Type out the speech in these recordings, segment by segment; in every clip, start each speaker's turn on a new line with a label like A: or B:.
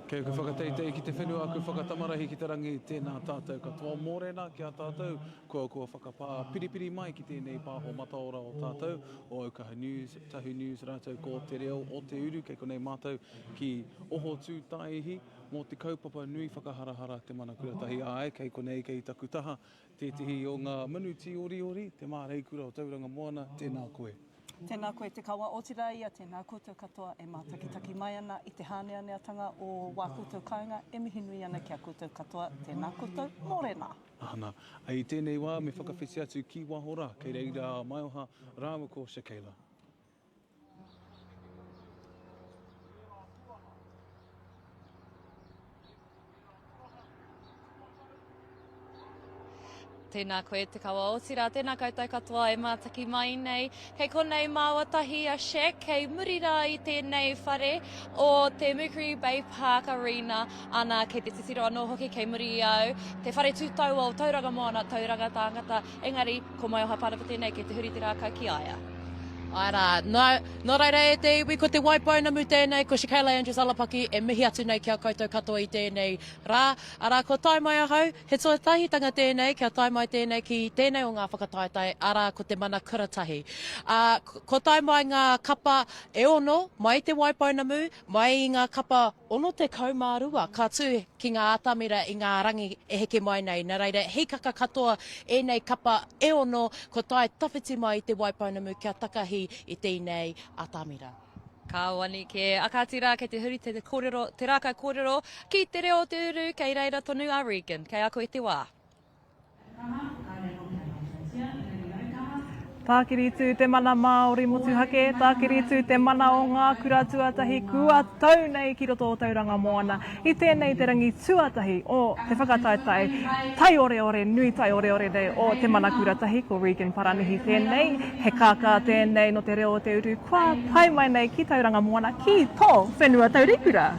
A: Kei ku whakateitei ki te whenua, ku whakatamarahi ki te rangi tēnā tātou katoa mōrena ki a tātou, kua whakapā piripiri mai ki tēnei pāho mataora o tātou, o Aukaha News, Tahu News rātou ko te reo o Te Uru, kei konei mātou ki oho tū tāihi, mō te kaupapa nui whakaharahara Te Mana Kuratahi ai, kei konei kei taku taha, tētihi o ngā minuti ori, te māreikura o Tauranga Moana, tēnā koe.
B: Tēnā koe te kawa otira ia, tēnā koutou katoa e mātakitaki mai ana i te hāneaneatanga o wā koutou kāinga, e mihi nui ana ki a koutou katoa, tēnā koutou mōrena.
A: Ana, ai tēnei wā me whakawhiti atu ki wahora, kei reira mai oha rāua ko Shakela.
C: Tēnā koe te kawa otira, tēnā koutou katoa e mātaki mai nei. Kei konei māwatahi a Shek, kei murira i tēnei whare o te Mercury Bay Park Arena, ana kei te titiro anō hoki kei muri au. Te whare tūtau o Tauranga Moana, Tauranga Tāngata, engari, ko mai oha pārapa tēnei kei te huri te rākau ki aia.
D: Aira, nō reira e te iwi ko te waipaunamu tēnei, ko Shakela Andrews Alapaki, e mihi atu nei kia koutou katoa i tēnei rā. Ara, ko tai mai ahau, he tuatahitanga tēnei, kia tai mai tēnei ki tēnei o ngā whakataetai, ara ko te mana kuratahi. Ko tai mai ngā kapa e ono, mai te waipaunamu, mai i ngā kapa ono te kaumārua, ka tū ki ngā atamira i ngā rangi e heke mai nei. Nā reira, hei kaka katoa e nei kapa e ono, ko tai tawhiti mai i te waipaunamu kia takahi i tēnei atamira.
C: Ka wani ke akatira, ke te huri te kōrero, te rākau kōrero, ki te reo Te Uru, kei reira tonu a Regan, kei ako i te wā.
B: Tākiri tū te mana Māori motu hake, tākiri tū te mana o ngā kura tuatahi kua tau nei ki roto o Tauranga Moana. I tēnei te rangi tuatahi o te whakataetai, tai ore ore, nui tai ore ore nei o te mana kuratahi, ko Regan Paranihi tēnei, he kaka tēnei no te reo o Te Uru, kua pai mai nei ki Tauranga Moana, ki tō whenua taurikura.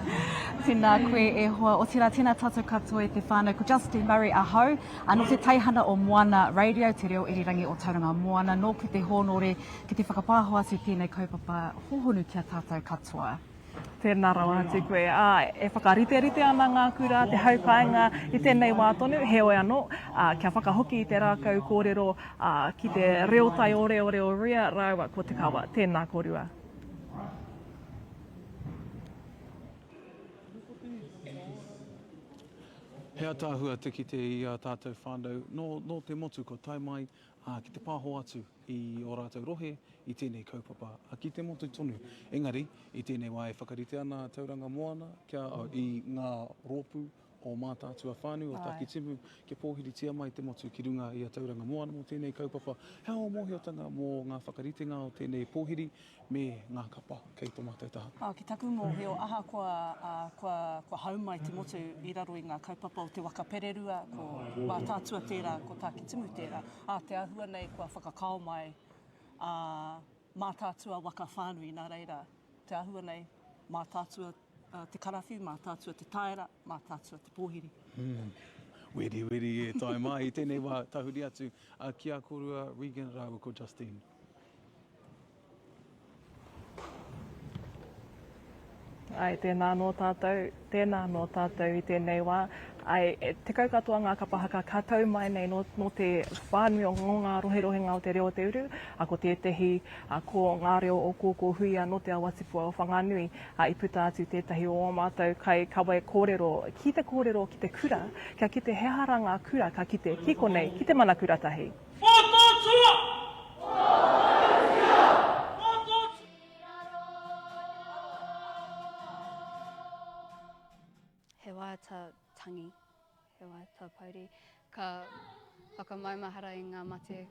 E: Tēnā koe e hoa o tira tēnā tātou katoa i te whānau ko Justin Murray ahau, no te teihana o Moana Radio, te reo irirangi o Tauranga Moana, no ki te honore, ki te whakapāhoa atu tēnei kaupapa hohonu kia tātou katoa.
B: Tēnā rawa atu koe, e whakarite-rite ana ngā kura, te haukainga i tēnei wā tonu, he oe anō, kia whakahoki i te rākau kōrero, ki te reotai ore ore o ria, rāua ko te kawa, tēnā kōrua.
A: Hea tāhua te ki te i a tātou whānau, no te motu ko tai mai ki te pāho atu i o rātou rohe i tēnei kaupapa ki te motu tonu. Engari, i tēnei wā e whakarite ana Tauranga Moana i ngā rōpū o Mataatua-Takitimu o Takitimu, ke Pōwhiri tia mai te motu ki runga i a Tauranga Moana mo tēnei kaupapa. Hea o mōhiotanga mō ngā whakaritenga o tēnei Pōwhiri me ngā kapa kei tō mātou taha.
B: Ki taku mōhio, aha kua haumai te motu i raro i ngā kaupapa o te waka pererua, ko Mataatua tērā, ko Takitimu tērā. Te ahua nei kua whakakao mai Mataatua waka whānui nā reira. Te ahua nei Mataatua te karawhiu, Mataatua te taera, Mataatua te Pōwhiri.
A: Weri e tai mai i tēnei wā tahuri atu ki a korua Regan rāua ko Justin.
B: Ai, tēnā nō tātou i tēnei wā. Ai, te kaukatoa ngā kapa haka ka tau mai nei no te whānui o ngā rohe-rohenga o te reo Te Uru, ko tētahi ko ngā reo o kōkō huia no te awatipua o whanganui, i puta atu tētahi o mātou kai kawa e kōrero, ki te kura, kia ki te hehara ngā kura, ka ki konei, ki te mana kuratahi.
F: He wāta tangi, he wāta pauri, ka whakamaumahara i ngā mate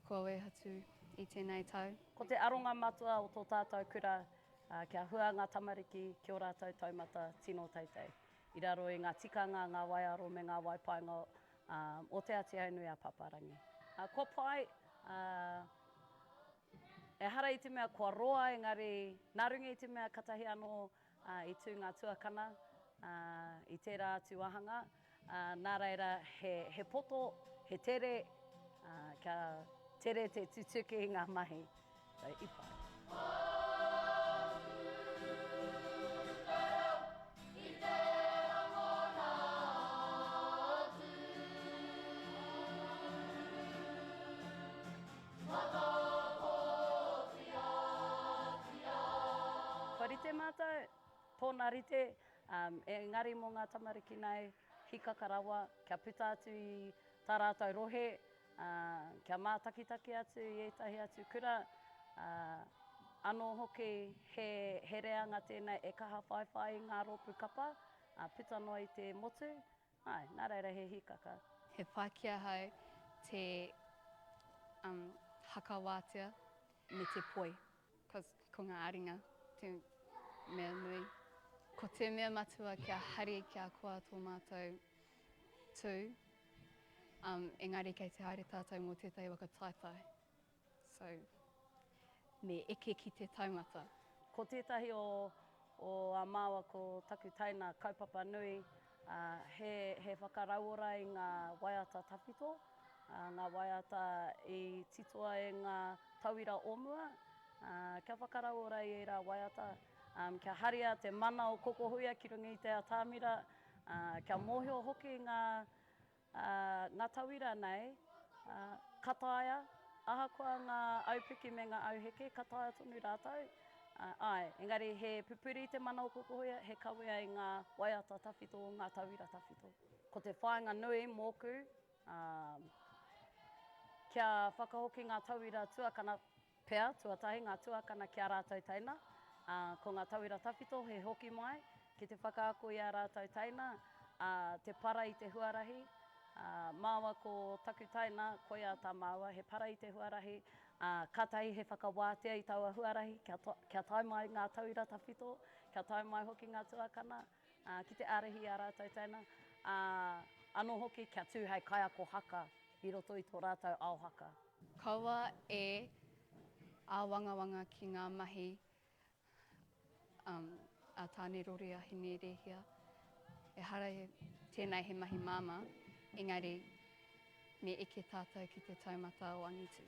F: koe hatu i tēnei tau.
G: Ko te aronga matua o tō tātou kura, kia hua ngā tamariki ki o rātou taumata tino teitei. I raro i ngā tikanga, ngā waiaro me ngā waipainga o te ati haunui a paparangi. Ko pai, e hara i te mea kua roa, engari nārunga i te mea katahi anō i tū ngā tuakana, i tērā atu ahanga, nā reira he poto, he tere, kia tere te tutuki i ngā mahi. So, i pai. te mātou, tōna rite, engari mō ngā tamariki nei, hika karawa, kia puta atu i tā rātou rohe, kia mātakitaki atu i etahi atu kura, anō hoki he reanga tēnei e kaha whaiwhai i ngā rōpu kapa, puta noa i te motu, nā reira he hikaka.
F: He whākia hau te haka wātia me te poi, ko ngā aringa, te mea nui. Ko te mea matua kia hari kia koa tō mātou tū, engari kei te haere tātou mō tētai waka taitai. So, me eke ki te taumata.
G: Ko tētahi o a māua ko taku taina kaupapa nui, he whakarauora i ngā waiata tawhito, ngā waiata i titoa e ngā tauira omua, kia whakarauora i rā waiata, kia haria te mana o kokohuia ki runga i te atāmira, kia mōhio hoki ngā tauira nei, kataia, ahakoa ngā aupiki me ngā auheke, kataia tonu rātou. Engari he pupuri te mana o kokohuia, he kawea i ngā waiata tawhito, ngā tauira tawhito. Ko te whāinga nui mōku, kia whakahoki ngā tauira tuakana pea, tuatahi ngā tuakana kia rātou taina, ko ngā tauira tawhito he hoki mai, ki te whakaako i a rātou taina, te para i te huarahi, māua ko taku taina, koia tā māua, he para i te huarahi, kātahi he whakawātea i taua huarahi, kia tai mai ngā tauira tawhito, kia tai mai hoki ngā tuakana, ki te arehi a rātou taina, anō hoki kia tū hei kaia ko haka, i roto i tō rātou ao haka.
F: Kaua e āwangawanga ki ngā mahi a tāne rori a hine rehia. E hara tēnei he mahi māma, engari me eke tātou ki te taumata o angitu.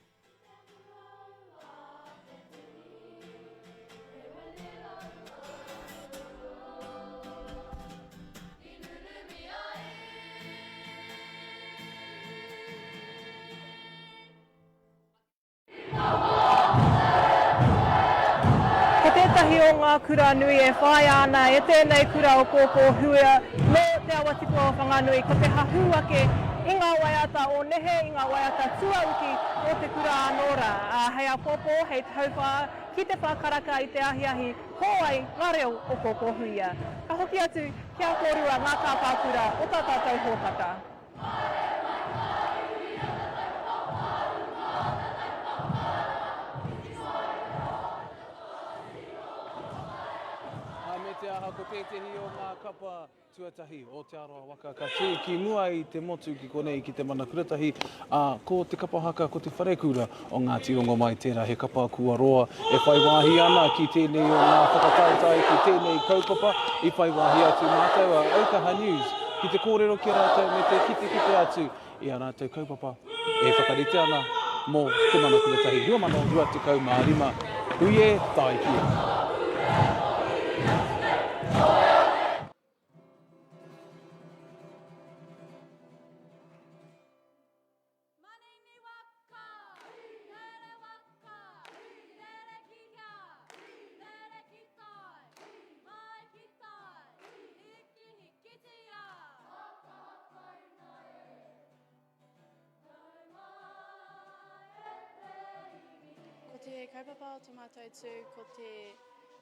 B: Tētahi o ngā kura nui e whai ana e tēnei kura o kōkō huia no te awatiko o whanganui ko te hahuake i ngā waiata o nehe, i ngā waiata tuauki o te kura anora. Hei a pōpō, hei tauwha, ki te whakaraka i te ahiahi, hōai ngā reo o kōkō huia. Ka hoki atu kia kōrua ngā kāpākura o tā tātou hōkata.
A: Te aha ko tētehi o ngā kapa tuatahi o te aroa waka ka tū ki mua i te motu ki konei ki Te Mana Kuratahi, ko te kapa haka ko te wharekura o ngā tirongo mai tērā he kapa kua roa e whai wāhi ana ki tēnei o ngā whakatautai ki tēnei kaupapa i whai wāhi atu mātou a Aukaha News ki te kōrero ki rātou me te kite atu i a rātou kaupapa e whakarite ana mō Te Mana Kuratahi 2025 huie tai kia.
H: Ko te kaupapa o tō mātou tū, ko te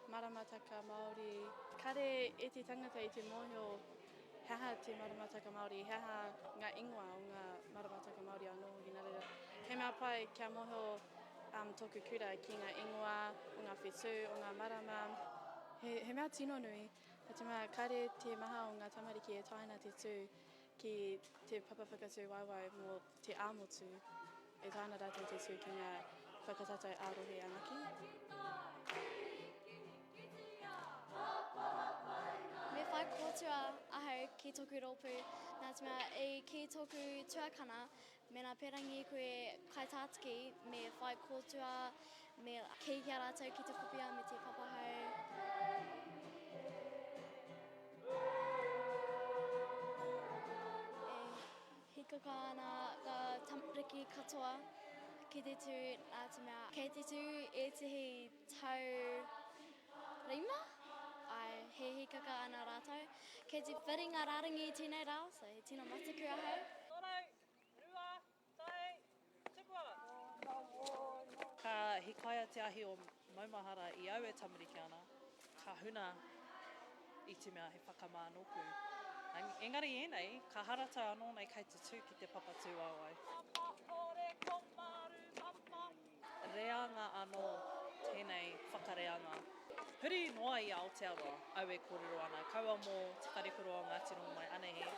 H: maramataka Māori. Kare e te tangata i te mōhio, heha te maramataka Māori, heha ngā ingoa o ngā maramataka Māori anō i nā reira. Kei mea pai kia mōhio tōku kura ki ngā ingoa, o ngā whetū, o ngā marama. He mea tino nui, te mea kare te maha o ngā tamariki e taina te tū ki te papawhakatū waiwai mō te āmotu. E taina rātou te tū ki ngā whakatatai ārohe anaki.
I: Me whai kōtua ahau ki tōku rōpū, nā te mea e ki tōku tuakana, me nā perangi koe kaitātiki, me whai kōtua, me kei kia rātou ki te kupia me te papahau. Hikaka ana ka tamariki katoa, ki te tū, nā te mea, kei te tū e tehi tau rima? he hikaka ana rātou. Kei te whiringa rārangi I tēnei rau, so he tino mataku ahau.
J: Ka hikaia te ahi o maumahara I au e tamariki ana, ka huna I te mea he whakamānoku. Engari enei, ka harata anō nei kei te tū ki te papatū auai. Reanga anō tēnei whakareanga. Huri noa I Aotearoa, au e kōrero ana. Kaua mō te wharepuro o Ngāti Rongo mai anehē.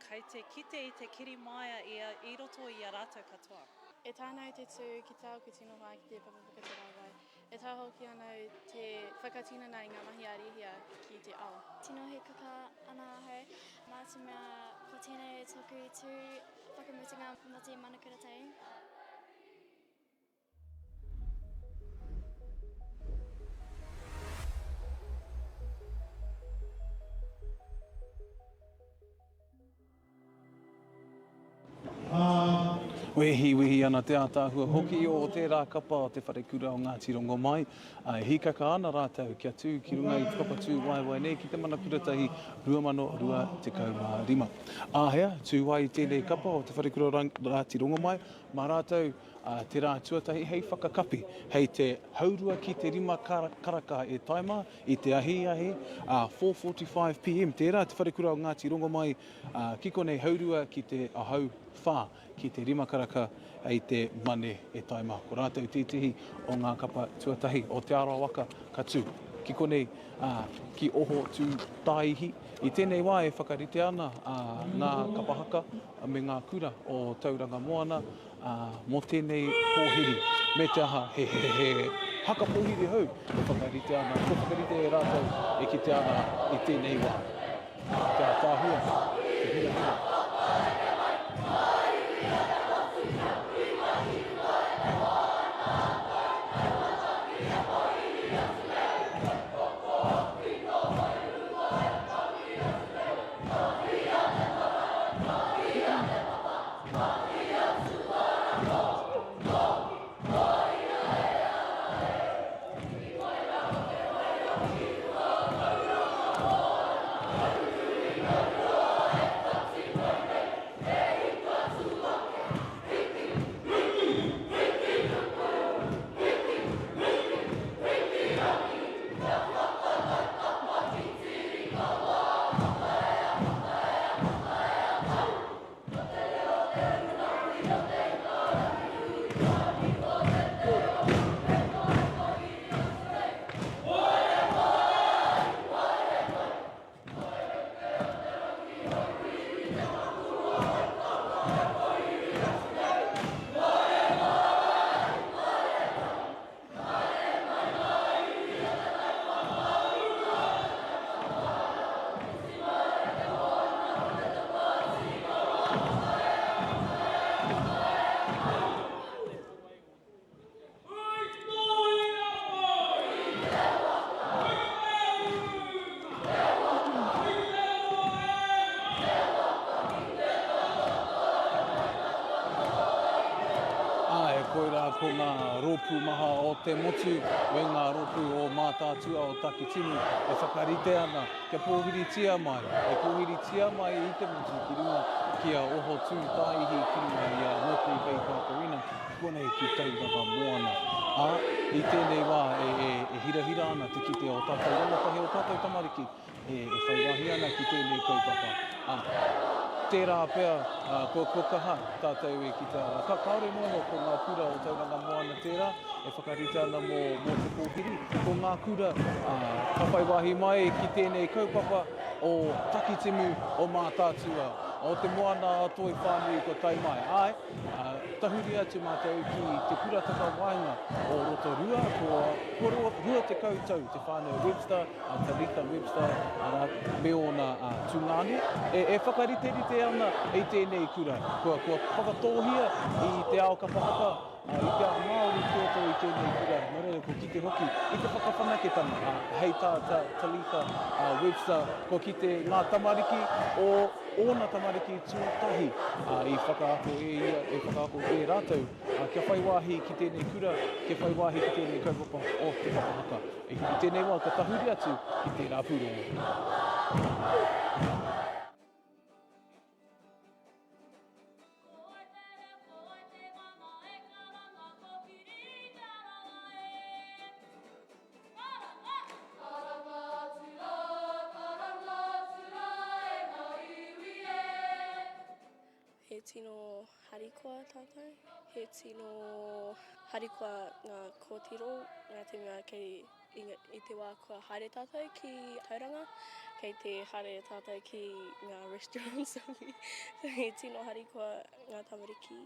J: Kei te kite I te kiri maia I roto I a rātou katoa.
H: E tānau te tū ki tau ki tino whai ki te papapakatawai. E tā hoki anau te whakatinana I ngā mahi arihia ki te ao.
I: Tino he kaka ana ahau. Nā te mea ko tēnei toku I tū whakamutunga mō Te Mana Kuratahi.
A: Wehi ana te ātāhua hoki o tērā kapa o te wharekura o Ngāti Rongo mai. Hikaka ana rātou kia tū ki runga I te papatū waiwai nei ki Te Mana Kuratahi 2025. Āhea, tū wai tēnei kapa o te wharekura o Ngāti Rongo mai. Mā rātou te rā tuatahi hei whakakapi. Hei te haurua ki te rima karaka e taima I te ahi 4:45 PM. Tērā te wharekura o Ngāti Rongo mai. Kiko nei haurua ki te ahau whā ki te rima karaka hei te mane e taima. Ko rātou tētihi o ngā kapa tuatahi o te aroa waka ka tū. Kiko nei ki oho tū tāihi. I tēnei wā e whakarite ana ngā kapa haka me ngā kura o Tauranga Moana mō tēnei Pōwhiri. Me te aha he haka Pōwhiri hau e whakarite ana. Ko whakarite e rātou e ki te ana I tēnei wā. Kia tāhua, te hira. Ko ngā rōpū maha o te motu, me ngā rōpū o Mataatua-Takitimu e whakarite ana kia Pōwhiri tia mai. E Pōwhiri tia mai I te motu ki runga kia oho tū tāihi ki runga I a motu Bay Pākarina, konei ki Tauranga Moana. I tēnei wā e hira ana te kite o tātou rongotahi o tātou tamariki e whaiwahi ana ki tēnei kaupapa. Tērā pēr, ko kaha tātou e ki te ara. Ka kaore moho ko ngā kura o Tauranga Moana tērā, e whakarite ana mō te Pōwhiri. Ko ngā kura ka whaiwahi mai ki tēnei kaupapa o Takitimu o Mataatua, o te Moana toi whānui ko tai mai. Tahuri atu mātou ki te kurataka wainga o Rotorua, ko rua te koutou, te whānau Webster, Tarita Webster, me ona Tungane. E whakariterite ana I tēnei kura. Kua whakatohia I te Aukaha I te Māori kōtou I tēnei kura, nō ko ki te hoki, I te whakawhanaketanga, hei tā Talika Webster, ko ki te ngā tamariki o ōna tamariki tuatahi, I whakaako e rātou, kia whai wāhi ki tēnei kura, kia whai wāhi ki tēnei kaupapa o te whakahaka. E ki tēnei wā, ka tahuri atu ki te rāpuro.
H: He tino harikoa tātou, he tino harikoa ngā kōtiro, ngā te mea I te wā kua haere tātou ki Tauranga, kei te haere tātou ki ngā restaurants. He tino harikoa ngā tamariki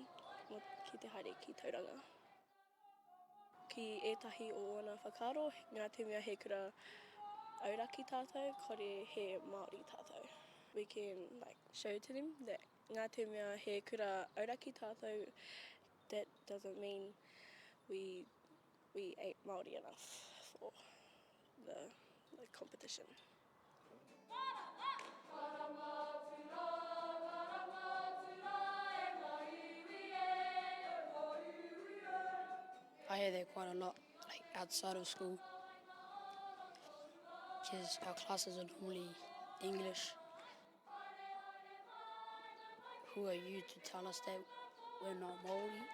H: ki te haere ki Tauranga. Ki ētahi o ōna whakaaro, ngā te mea he kura auraki tātou, kore he Māori tātou. We can show to them that ngā te mea he kura auraki tātou, that doesn't mean we ain't Māori enough for the competition.
K: I hear that quite a lot, outside of school, because our classes are normally English. Who are you to tell us that we're not Māori?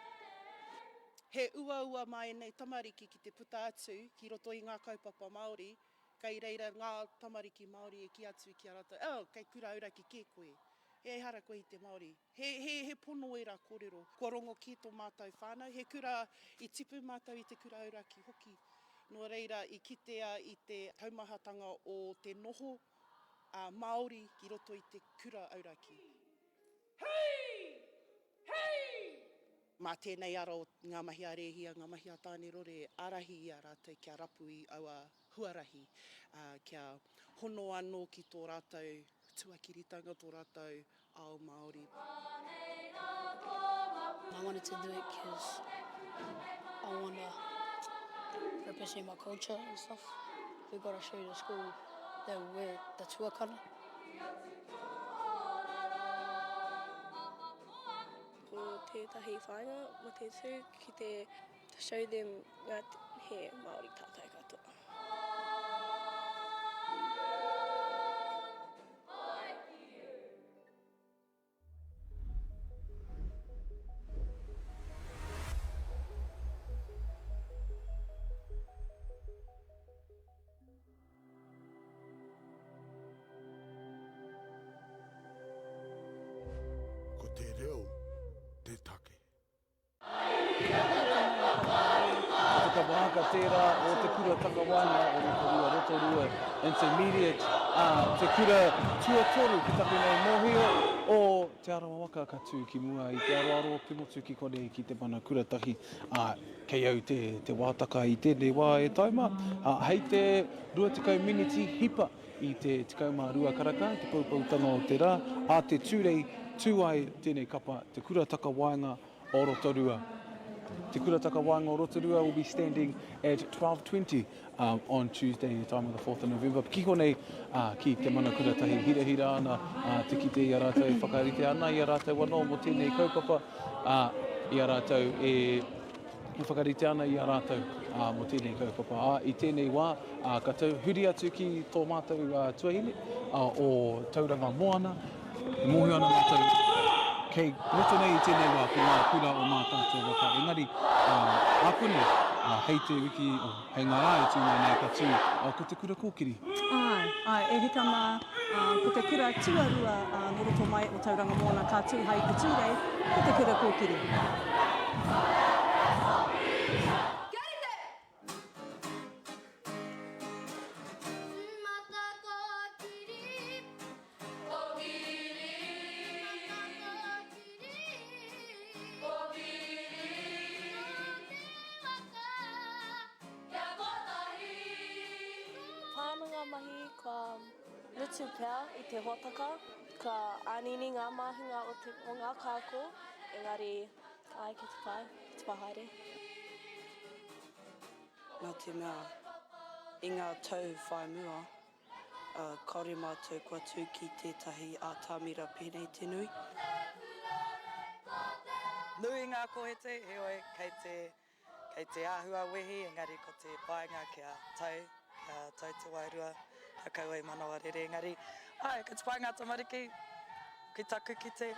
L: He ua mai nei tamariki ki te puta atu, ki roto I ngā kaupapa Māori, kei reira ngā tamariki Māori e ki atu ki a rata, kei kura auraki ke koe. He hara koe I te Māori. He pono era kōrero. Kua rongo ki tō mātou whānau. He kura I tipu mātou I te kura auraki hoki. Nō reira I kitea I te taumahatanga o te noho Māori ki roto I te kura auraki. Hei! Hei! Mā tēnei ara o ngā mahi a rehia, ngā mahi a tāne rore, arahi I a rātou kia rapu I aua huarahi, kia hono anō ki tō rātou tuakiritanga, tō rātou ao Māori.
K: I wanted to do it because I want to represent my culture and stuff. We've got to show the school that we're the tuakana.
H: Ko tētahi whāinga mo te tū ki te to show them ngā he Māori tātou katoa.
M: Ko te reo, te take.
A: Ka wahaka tērā o te kura takawana o te rua rotorua intermediate, te kura tuatoru ki taku nei mōhio o te arawaka ka tū ki mua I te aroaro pimotu ki kone ki te Mana Kuratahi. Kei au te wātaka I tēnei wā e taima. Hei te 20 miniti hipa I te 12 karaka, te paupautanga o te rā, a te tūrei tū ai tēnei kapa, te kura takawainga o rotorua. Te kurataka wānga o Rotorua will be standing at 12:20 on Tuesday, the time of the 4th of November. Ki konei ki Te Mana Kuratahi, hira ana, te kite I a rātou e whakarite ana, I a rātou wano mo tēnei kaupapa, I a rātou e whakarite ana I a rātou mo tēnei kaupapa. I tēnei wā, ka tau huri atu ki tō mātou tuahine o Tauranga Moana, e mohi ana mātou. Kei roto nei I tēnei wā ki ngā kura o mā tātou waka. Engari, ākone, hei te wiki, hei ngā rā e tūnei nei ka tū, ko te kura kōkiri.
N: E hita mā, ko te kura tuarua no roto mai o Tauranga Moana ka tū hei te tūrei, ko te kura kōkiri.
H: Mahi ka lutu pēr I te hōtaka, ka anini ngā mahinga o ngā kāko, engari, ai ki te pai.
K: Te pahaere.
O: Nā te mea, i ngā tau whai mua, kaore mātou kua tū ki tētahi a tāmira pēnei te nui.
P: Nui ngā kohete, heoi, kei te āhua wehi, engari ko te paenga kia tau te wairua, hakau e manawa rere, engari, ai, ka te paenga tamariki, ki taku ki te,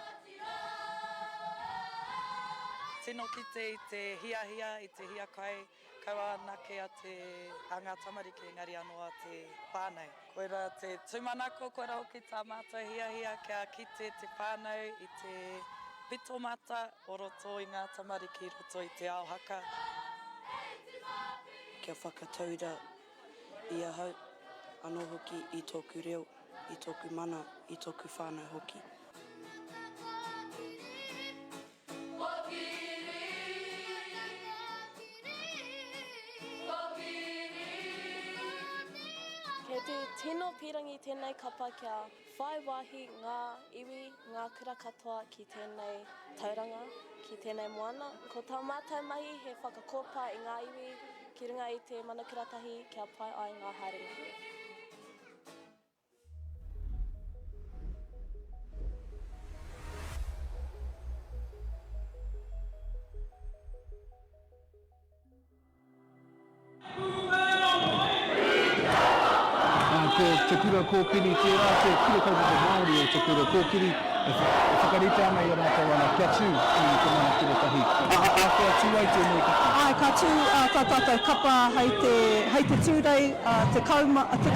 P: tino ki te i te hia, i te hia kai, kaua anake a te anga tamariki, engari anoa te whānau. Koera te tūmanako, koera hoki tā mātou hia, kia kite te whānau i te pito mata, o roto i ngā tamariki, roto i te ao haka.
O: Kia whakataura i ahau, anō hoki i tōku reo, i tōku mana, i tōku whānau hoki.
Q: Kei te tino pirangi tēnei kapa kia whai wahi ngā iwi, ngā kura katoa ki tēnei tauranga, ki tēnei moana. Ko tā mātai mahi he whakakopa i ngā iwi, ki runga i te mana kuratahi kia pai ai ngā haere.
A: Ko te kura kōkiri tērā, te kura kaupapa Māori o te kura kōkiri, e whakarite ana i rātou ana kia tū i te mana kuratahi. A kia tū ai tēnei kapa?
N: Ai, ka tū tā tātou kapa hei te tūrei, te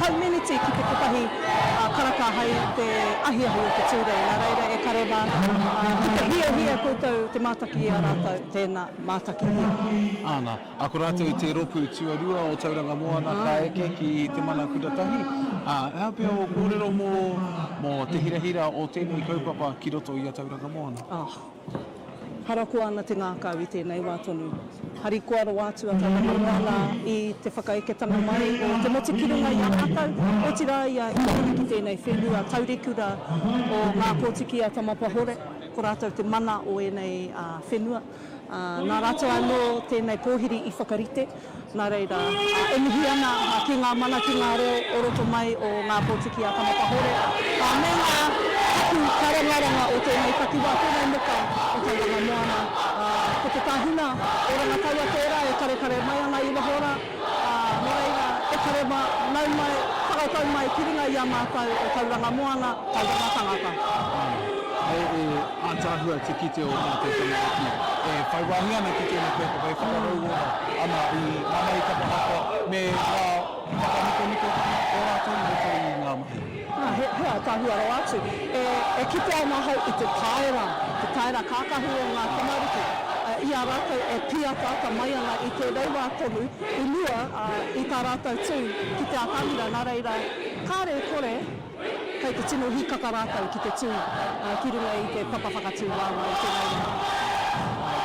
N: community ki te kapahi karaka hei te ahiahi o te tūrei. Nā reira e karewa, ki te hia koutou te mātaki a rātou, tēnā mātaki hia.
A: Āna, a ko rātou i te ropu tuarua o Tauranga Moana ka eke ki te mana kuratahi. Ea pia o kōrero mō te hirahira o tēnei kaupapa ki roto i a Tauranga Moana?
N: Haraku ana te ngākau i tēnei wā tonu. Hari kuara wātua Tauranga Moana i te whakaeketanga mai o te motu kirunga i a tātou. O tira ia i ki tēnei whenua taurikura o ngā pōtiki a tamapahore. Ko rātou te mana o enei whenua. Nā rātou anō tēnei Pōwhiri i whakarite. Nā reira, e mihi ana ki ngā mana ki ngā reo o roto mai o ngā pōtiki a tamapahore. Me ngā aku karangaranga o tēnei takiwā tēnei muka o Tauranga Moana. Ko te tāhuna o rangataua tērā e kare mai ana i wahora. Nā reira, e kare nau mai, whakatau mai ki ringa i a mātou o Tauranga Moana, Tauranga Tangata.
A: Ātāhua te kite o mātou tamariki. E whaiwahi ana ki tēnei kaupapa, e whakarau ana i mana i kapa haka me ngā whakaniko o rātou i roto i ngā mahi.
N: Hea tāhua ro atu. E kite ana hau i te taira kākahu o ngā tamariki. I a rātou e pia tāta mai ana i te rewa tonu, i lua i tā rātou tū ki te atamira. Nā reira, kāre kore, kei te tino hikaka rātou ki te tū, ki runga i te papawhakatū wāwa i te reira.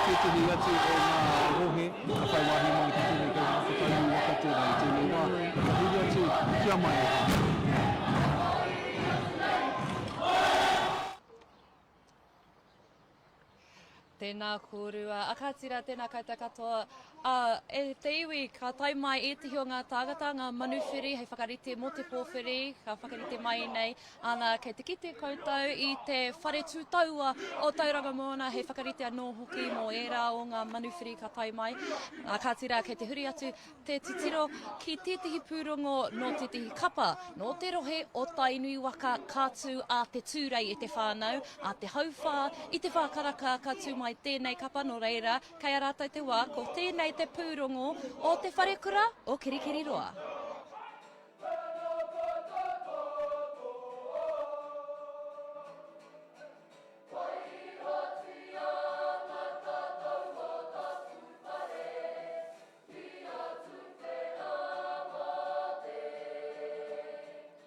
A: Tētahi atu o ngā rohe, ka whaiwahi mai ki tēnei kaupapa tahu waka tērā i tēnei wā. Ka huri atu, kia mai e.
C: Tēnā kōrua, akatira tēnā koutou katoa. E te iwi, ka tai mai e te hio ngā tāgata, ngā manuwhiri, hei whakarite mō te Pōwhiri, ka whakarite mai nei, ana kei te kite koutou i te whare tūtaua o Tauranga Moana, hei whakarite anō hoki mō era o ngā manuwhiri ka tai mai. Akatira, kei te huri atu, te titiro ki tētihi pūrongo no tētihi kapa, no te rohe o tainui waka kātū a te tūrei i te whānau, a te hauwhā, i te whākaraka ka tū mai tēnei kapa no reira, kei a rātou te wā, ko tēnei te pūrongo o te wharekura o Kirikiri Roa.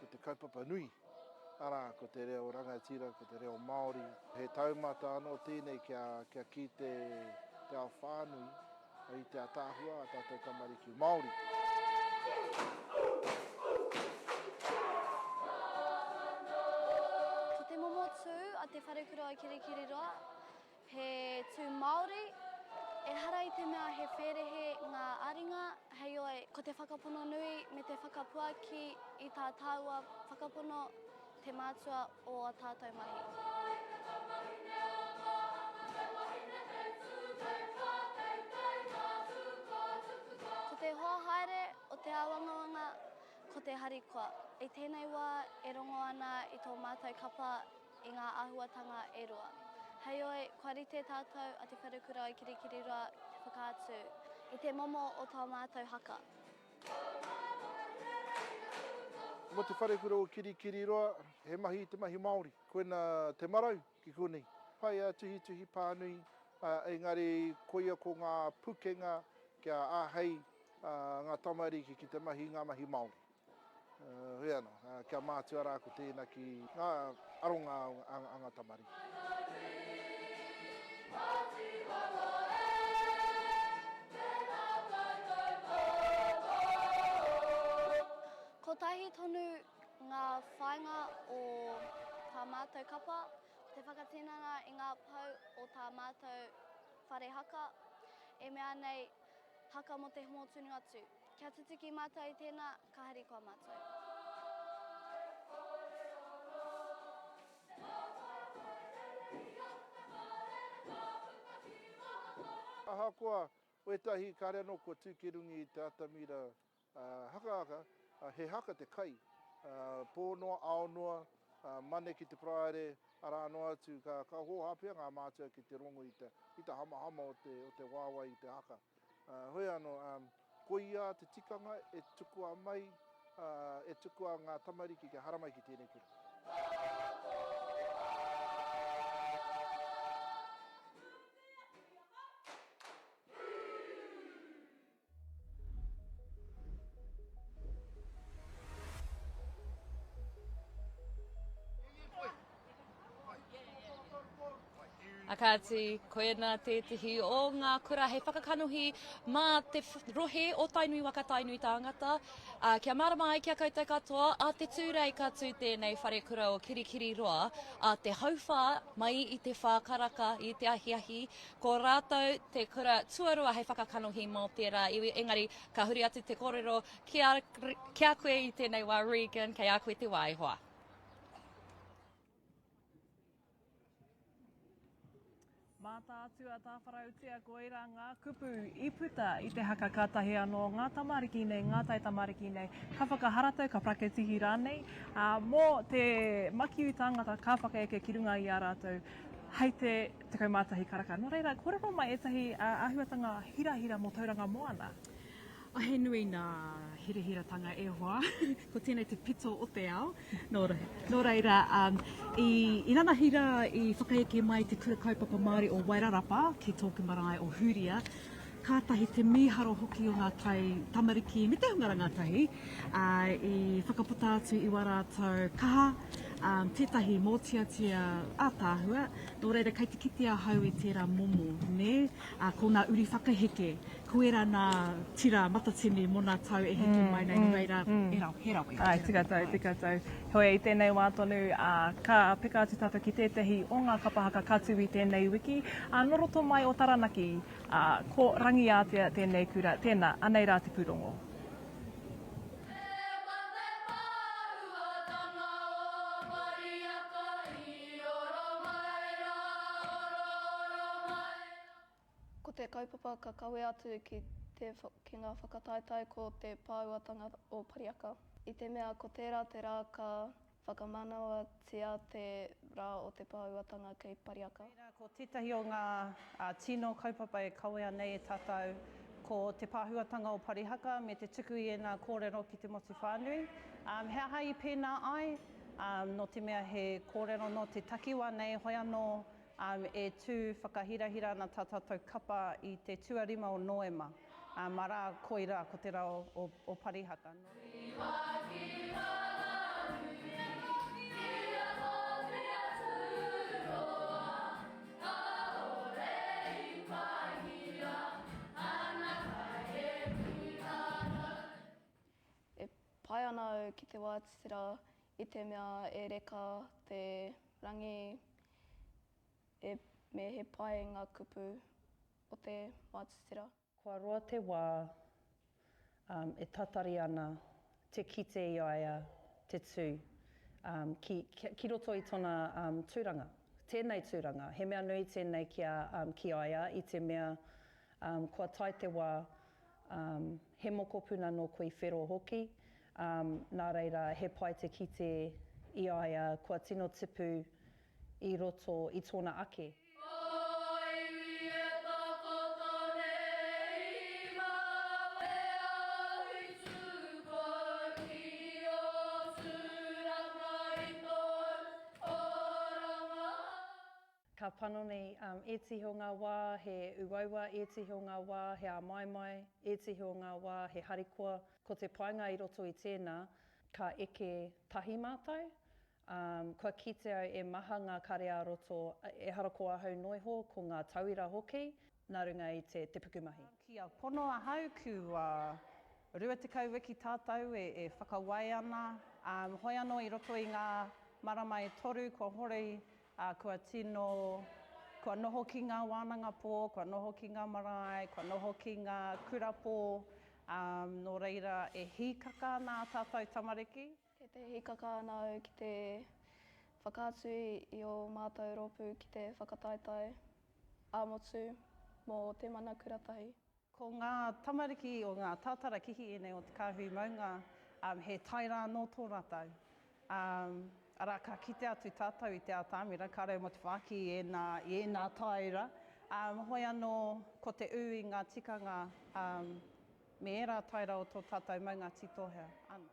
M: Ko te kaupapa nui, ara ko te reo rangatira, ko te reo Māori. He taumata anō tēnei kia ki te ao whānui, i te atāhua a tātou tamariki Māori.
I: Ko te momo tū a te wharekura o Kirikiri Roa, he tū Māori, E hara I te mea he wherehe ngā aringa, hei oi, ko te whakapono nui me te whakapuaki I tā tāua whakapono te mātua o a tātou mahi. Ko te hoa haere o te awangawanga, ko te harikoa. I tēnei wā e rongo ana I tō mātou kapa I ngā āhuatanga e rua. Hei oi, kua rite tātou a te wharekura I kirikiri roa te whakaatu I te momo o tō mātou haka.
M: Mo te wharekura o kirikiri roa, he mahi te mahi Māori. Koena te marau ki konei. Pai a tuhi pānui, engari koia ko ngā pukenga kia āhei ngā tamariki ki te mahi ngā mahi Māori. Hei anō, kia mātua rā ko tēnā ki ngā aronga a ngā tamariki.
I: Ko tahi tonu ngā whainga o tā mātou kapa, te whakatinana I ngā pau o tā mātou whare haka, e mea nei haka mo te homo tunu atu. Kia tutuki mātou I tēnā, ka hari kua mātou.
M: Ahakoa, oetahi kāre anō kua tūkerungi I te atamira haka, he haka te kai. Pōnoa, aonoa, mane ki te praere, ara anō atu, ka hōhapea ngā mātua ki te rongo I te hama o te wāwai I te haka. Hoi anō, ko ia te tikanga e tukua mai, e tukua ngā tamariki ki haramai ki tēnei kura.
C: Akati, koena tētihi o ngā kura hei whakakanohi mā te rohe o tainui waka tainui tāngata. Kia marama ai kia koutou katoa, a te tūrei katu tēnei whare kura o kirikiri roa, a te hauwha mai I te whākaraka I te ahiahi, ko rātou te kura tuarua hei whakakanohi mō tērā iwi, engari ka huri atu te kōrero kia koe I tēnei wā Regan, kei a koe te waihoa.
B: Mātātua tā wharautia ko ira ngā kupu I puta I te haka kātahi anō ngā tamariki nei, ngā tai tamariki nei. Ka whakaharatau, ka praketihi rānei. Mō te makiu tāngata ka whakaeke ki runga I a rātou, hei te kaumātahi karaka. Nō reira, kōrero mai etahi āhuatanga hirahira mō Tauranga Moana.
E: He nui ngā hirahiratanga e hoa, ko tēnei te pito o te ao. Nō reira, I nana hira I whakaeke mai te kura kaupapa Māori o Wairarapa, ki tōku marae o Huria, kātahi te mīharo hoki o ngā tai tamariki me te hunga rangatahi, I whakaputa atu I warātou kaha, tētahi mōtiatia a tāhua, nō reira kei te kitea hau I tērā momo, ne? Ko ngā uri whakaheke, ko era nā tira matatini mō nā tau e heke mai nei, nō reira, he rawe.
B: Ai, tika tau. Hoi I tēnei wā tonu, ka peka atu tātou ki tētahi o ngā kapahaka katu I tēnei wiki, noroto mai o Taranaki, ko rangi a tēnei kura, tēnā, anei rā te pūrongo.
F: Ko te kaupapa ka kawe atu ki ngā whakataetai ko te pāuatanga o Pariaka. I te mea ko tērā te rā ka whakamanawa tia te rā o te pāuatanga kei Pariaka.
R: Ko tētahi o ngā tino kaupapa e kawea nei e tātou ko te pāhuatanga o Parihaka me te tuku I nā kōrero ki te motu whānui. He aha I pēnā ai, no te mea he kōrero no te takiwa nei hoi anō e tū whakahirahira nā tātou kapa I te tuarima o Noema. Mara koira ko te rao o Parihaka.
F: E pai ana ki te wātitira I te mea e reka te rangi me he pai ngā kupu o te mātutira.
R: Kua roa te wā, e tatari ana te kite i aia te tū, ki roto i tōna tūranga, tēnei tūranga. He mea nui tēnei ki aia i te mea kua tai te wā, he moko puna no koe whero hoki, nā reira he pai te kite i aia kua tino tipu i roto i tōna ake. Ka panoni e tiho ngā wā, he uaua e tiho ngā wā, he a maimai e tiho ngā wā, he harikoa. Ko te painga i roto i tēnā, ka eke tahi mātai. Kua kite au e maha ngā karea roto, e harako ahau noiho ko ngā tauira hoki, nā runga i te pukumahi.
S: Kia pono ahau ku rua te kauwiki tātou e whakawai ana. Hoi anō i roto i ngā marama e toru, kua hori, kua tino, kua noho ki ngā wānanga pō, kua noho ki ngā marae, kua noho ki ngā kurapō, nō reira e hīkaka nā tātou tamariki.
F: Kei te hīkaka nāu ki te whakaatu i o mātou ropu ki te whakataitai a motu mō Te Mana Kuratahi.
S: Ko ngā tamariki o ngā tātara kihi ene o te kāhui maunga, he taira no tō rātou. Ara ka kite atu tātou i te atamira, ka reo mo te whaki i nā taira. Hoi anō ko te u i ngā tikanga, me era taira o tō tātou maunga titohea ana.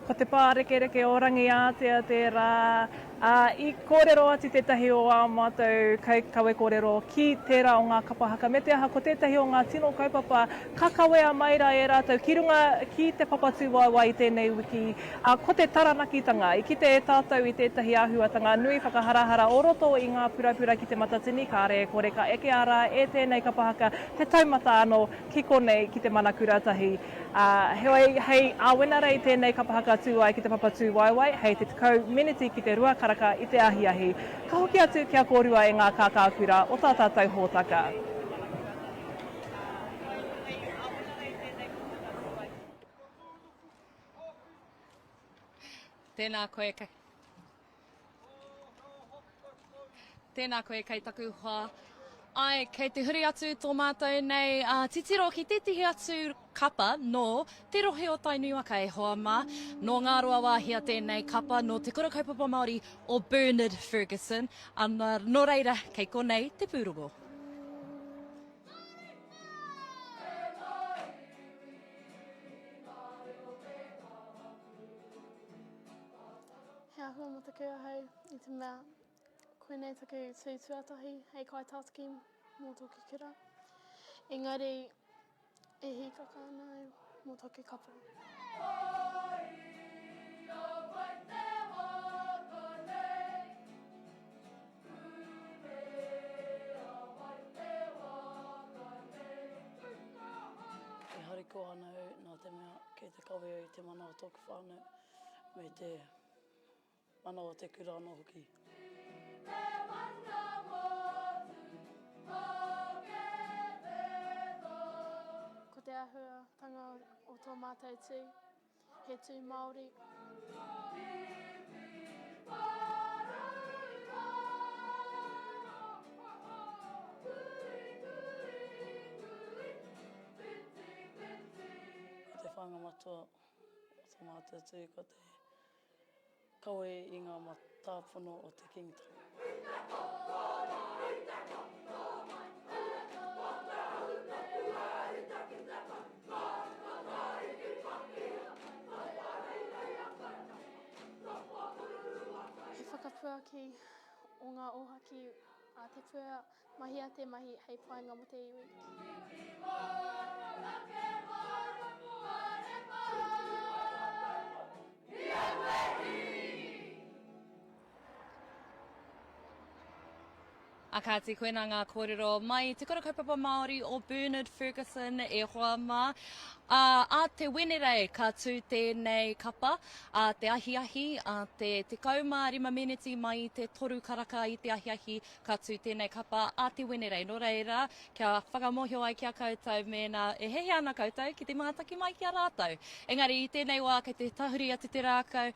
B: Ko te pārekereke o rangi ātea te rā, i kōrero atu tētahi o a mātou kawe kōrero ki tērā o ngā kapa haka. Me te aha ko tētahi o ngā tino kaupapa kakawea maira e rātou ki runga ki te papatū waiwai i tēnei wiki. Ko te taranakitanga, i kite e tātou i tētahi āhuatanga nui whakaharahara o roto i ngā purapura ki te matatini, ka re kore ka eke ara e tēnei kapa haka. He taumata anō ki konei ki te Mana Kuratahi. Hei āwena rei tēnei kapa haka tū ai ki te papatū waiwai, hei te tekau miniti ki te rua karaka i te ahiahi. Ka hoki atu kia kōrua e ngā kākākura o tā tātou hōtaka.
C: Tēnā koe kei taku hoa. Ai, kei te huri atu tō mātou nei, titiro ki tētihi atu kapa no te rohe o Tainui e hoa mā, no ngā roa wāhia tēnei kapa no te kura kaupapa Māori o Bernard Ferguson, ana no reira kei konei te pūrongo.
H: He ahua mo te kua hei i te mea. Koe nei taku tū tuatahi hei kai tātaki mō toki kura. Engari, e hīkaka nei mō toki kapa.
O: E hariko anau nā te mea kei te kawe i te mana o tōku whānau me te mana o te kura anō hoki.
H: Ko te ahuatanga o tō mātou tū, he tū Māori.
O: Ko te whanga matua o tō mātou tū, ko te kawe i ngā matāpono o te kingitanga.
H: He whakapuaki o ngā ohaki a te pua mahi a te mahi hei painga mo te iwi.
C: ka te koena ngā kōrero mai te kura kaupapa Māori o Bernard Ferguson e hoa mā. A te wenerei ka tū tēnei kapa, a te ahiahi, a te 15 miniti mai i te toru karaka i te ahiahi ka tū tēnei kapa, a te wenerei. Nō reira, kia whakamohio ai kia koutou mena e hehe ana koutou ki te mātaki mai kia rātou. Engari, i tēnei wā, kei te tahuri atu te rākau,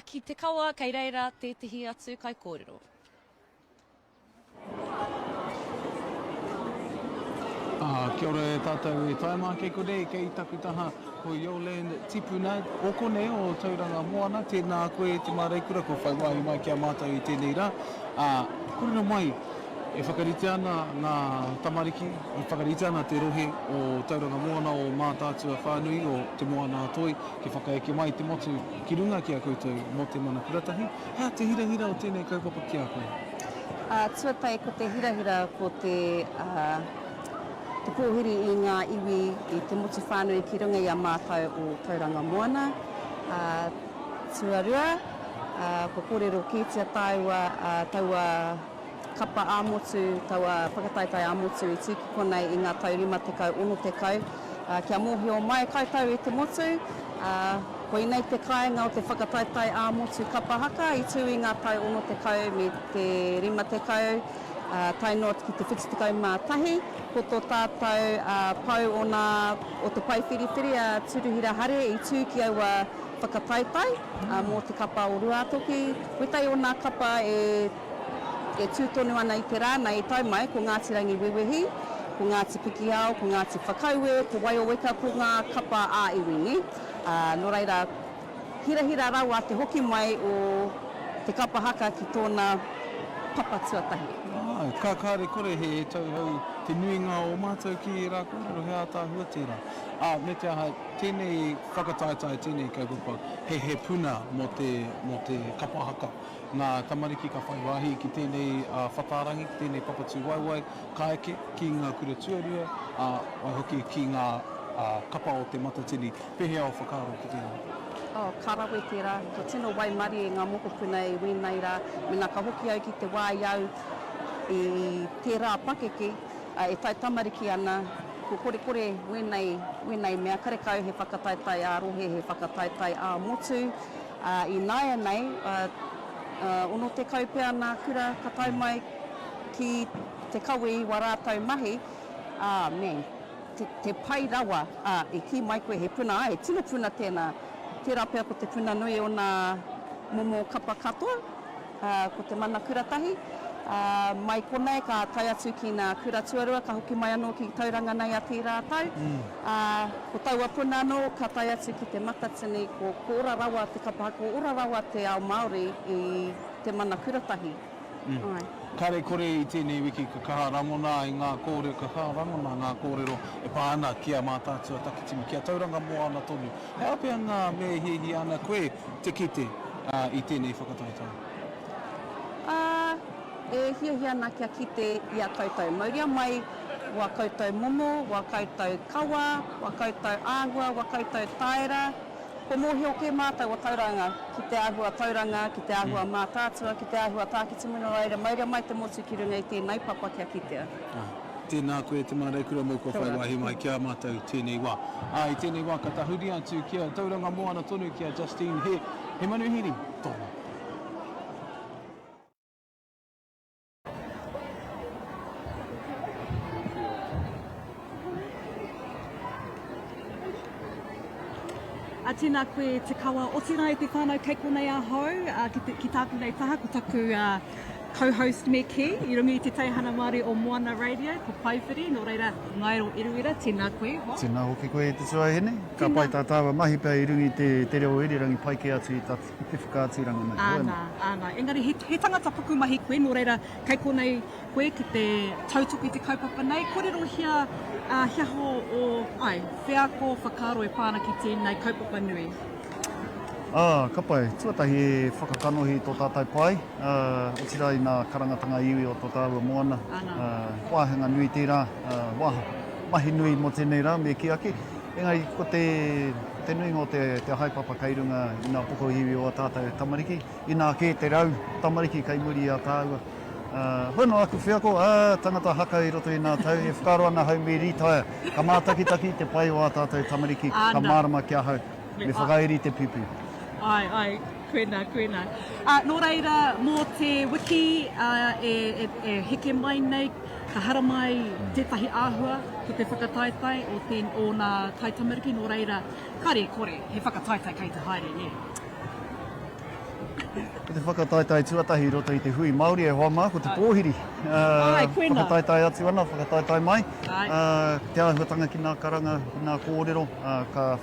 C: ki te kawa, kei reira, te tihi atu kai kōrero.
A: Kia ora e tātou e taimā kei kore, kei takutaha ko Yoland Tipuna, o kone o Tauranga Moana, tēnā koe te māreikura, ko whai wahi mai kia mātou i tēnei rā. Kurina mai, e whakarite ana ngā tamariki, e whakarite ana te rohe o Tauranga Moana o Mataatua-Whānui o te Moana Atoi, ke whakaeke mai te motu ki runga ki a koutou mo Te Mana Kuratahi. Hea te hirahira o tēnei kaupapa ki a koe?
T: Tuatai ko te hirahira ko te Pōwhiri i ngā iwi i te motu whānui ki runga i a mātou o Tauranga Moana. Tuarua, ko kōrero kētia taua kapa āmotu, taua whakataitai āmotu i tūki konei i ngā tau 5 tekau. Kia mōhio mai koutou i te motu, ko i nei te kāinga o te whakataitai āmotu kapa haka i tū i ngā tau 6 tekau me te 5 tekau. Tainot ki te 71, ko tō tātou pau o te Pōwhiri a Turuhira Hare i tū ki aua whakataitai mō te kapa o Ruatoki. Wetai o nā kapa e tūtonu ana i te rā, nei tau mai ko Ngāti Rangi Wewehi, ko Ngāti Pikiao, ko Ngāti Whakauwe, ko Waio Weka ko ngā kapa a iwingi. Nō reira, hirahira rawa te hoki mai o te kapa haka ki tōna papa tuatahi.
A: Ka kāre kore he e tau hau te nuinga o mātou ki rā kōrero he ātā hua tērā. Me te aha, tēnei whakataitai, tēnei kaupapa, he puna mo te kapa haka. Ngā tamariki ka whai wāhi ki tēnei whatarangi, ki tēnei papatū waiwai, ka eke ki ngā kura tuarua, wai hoki ki ngā kapa o te matatini, pehea o whakaaro ki tēnei.
T: Karawe tērā, ko tino wai mari e ngā moko puna e wēnei rā, mena ka hoki au ki te wāiau, i tērā pakeke, e tai tamariki ana, ko kore wēnei mea karekau he whakataitai a rohe, he whakataitai a motu. I nāia nei, ono te kaupe ana kura ka tau mai ki te kawe i warātau mahi, te pai rawa, e ki mai koe he puna, he tino puna tēnā, tērā pēr ko te puna nui o nā momo kapa katoa, ko Te Mana Kuratahi. Mai konei ka tai atu ki ngā kura tuarua, ka hoki mai anō ki tauranga nei a tērā tau. Ko taua puna anō, ka tai atu ki te matatini, ko ora rawa te kapa, ko ora rawa te ao Māori i Te Mana Kuratahi.
A: Kare kore i tēnei wiki ka kaha rangona i ngā kōrero, ka kaha rangona ngā kōrero e pāna ki a Mataatua-Takitimu, ki a Tauranga Moana tonu. Hea pia ngā me hihi ana koe te kite i tēnei whakataitai?
T: E hiahia ana kia kite i a koutou mauria mai, wa koutou momo, wa koutou kawa, wa koutou āhua, wa koutou taira. Ko mōhio ke mātou o Tauranga, ki te āhua Tauranga, ki te āhua Mataatua, ki te āhua Takitimu no reira, mauria mai te motu ki runga i tēnei papa kia kitea.
A: Tēnā koe te māreikura mō ko whai wahi mai kia mātou tēnei wā. I tēnei wā ka tahuri atu kia Tauranga Moana tonu kia Justine he manuhiri tōna.
E: Tēnā koe te kawa otira i te whānau kei konei a hau, ki tāku nei taha, ko taku co-host me ki, i rungi i te teihana Māori o Moana Radio, ko Pōwhiri, nō reira ngairo iruira, tēnā koe.
U: Tēnā hoki koe te tuahine, ka pai tā tāwa mahi pia i rungi te reo irirangi pai ke atu i te whakāturanga nei.
E: Āna, engari he tangata puku mahi koe, nō reira kei konei koe ki te tautuku i te kaupapa nei, kōrero hia hiaho o whiako whakaro e pāna ki tēnei kaupapa nui.
U: Ka pai, tuatahi e whakakanohi tō tātai pai, o tira i nā karangatanga iwi o tō Tahu Moana. Wāhenga nui tērā, mahi nui mo tēnei rā, me ki ake. Engari, ko te nui ngō te haipapa kei runga i nā poko iwi o a tātou tamariki, i nā ke te rau tamariki kei muri a Tahu. Hono aku whia ko, tangata haka I roto I nā tau, e whakaro ana hau me rītaia. Ka mātakitaki te pai o a tātou tamariki, ka mārama kia hau, me whakairi te pipi.
E: Ai, koena. Nō reira, mō te wiki e heke mai nei, ka hara mai tētahi āhua ki te whakataetai o nā kai tamariki. Nō reira, kare kore, he whakataetai kei te haere,
U: Ko te whakataetai tuatahi roto I te hui Māori e hoa mā, ko te Pōwhiri.
E: Koena.
U: Whakataetai atu ana, whakataetai mai. Te āhuatanga ki nā karanga, ki nā kōrero, ka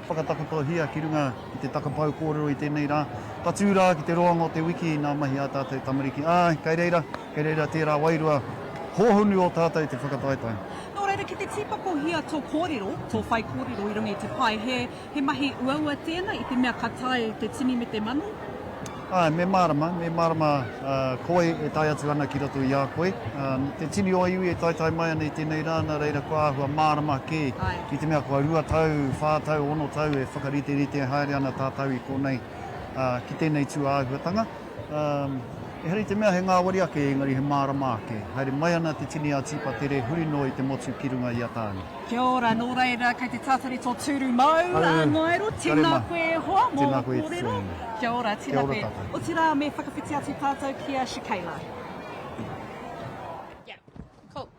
U: whakatakoto hia ki runga I te takapau kōrero I tēnei rā. Tatu rā ki te roanga o te wiki nā mahi a tātou tamariki. Kei reira tērā wairua, hohonu o tātou te whakataetai.
E: Nō reira, ki te tīpako hia tō kōrero, tō whai kōrero I runga I te pai, he mahi uaua tēnā I te mea katai te tini me te manu?
U: Me marama, koe e tai atu ana ki roto I a koe. Te tini o iwi e tai mai ana I tēnei rā, nā reira kua ahua marama ke. I te mea kua 2 tau, 4 tau, 1 tau e whakarite haere ana tātau I konei ki tēnei tū āhuatanga. E hari te mea he ngā wari ake, engari he marama ake. Haere mai ana te tini a tipa tere huri no I te motu ki runga I a tāne.
E: Kia ora, nō reira, kei te tātari tō tūru mau, ngairo, tēnā koe hoa, mō kōrero. Kia ora, tēnā koe. O te rā me whakawhiti atu tātou ki a Shikaila.
C: Yeah, cool.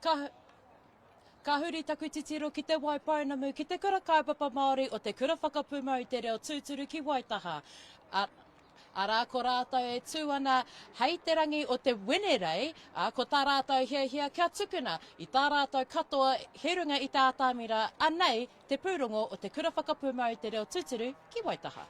C: Ka huri taku titiro ki te waipaunamu, ki te kura kaupapa Māori o te kura whakapūmau I te reo tūturu ki Waitaha. Arā ko rātou e tū ana hei te rangi o te wenerei, ko tā rātou hia kia tukuna I tā rātou katoa he runga I tā tāmira, anei te pūrongo o te kura whakapūmau I te reo tūturu ki Waitaha.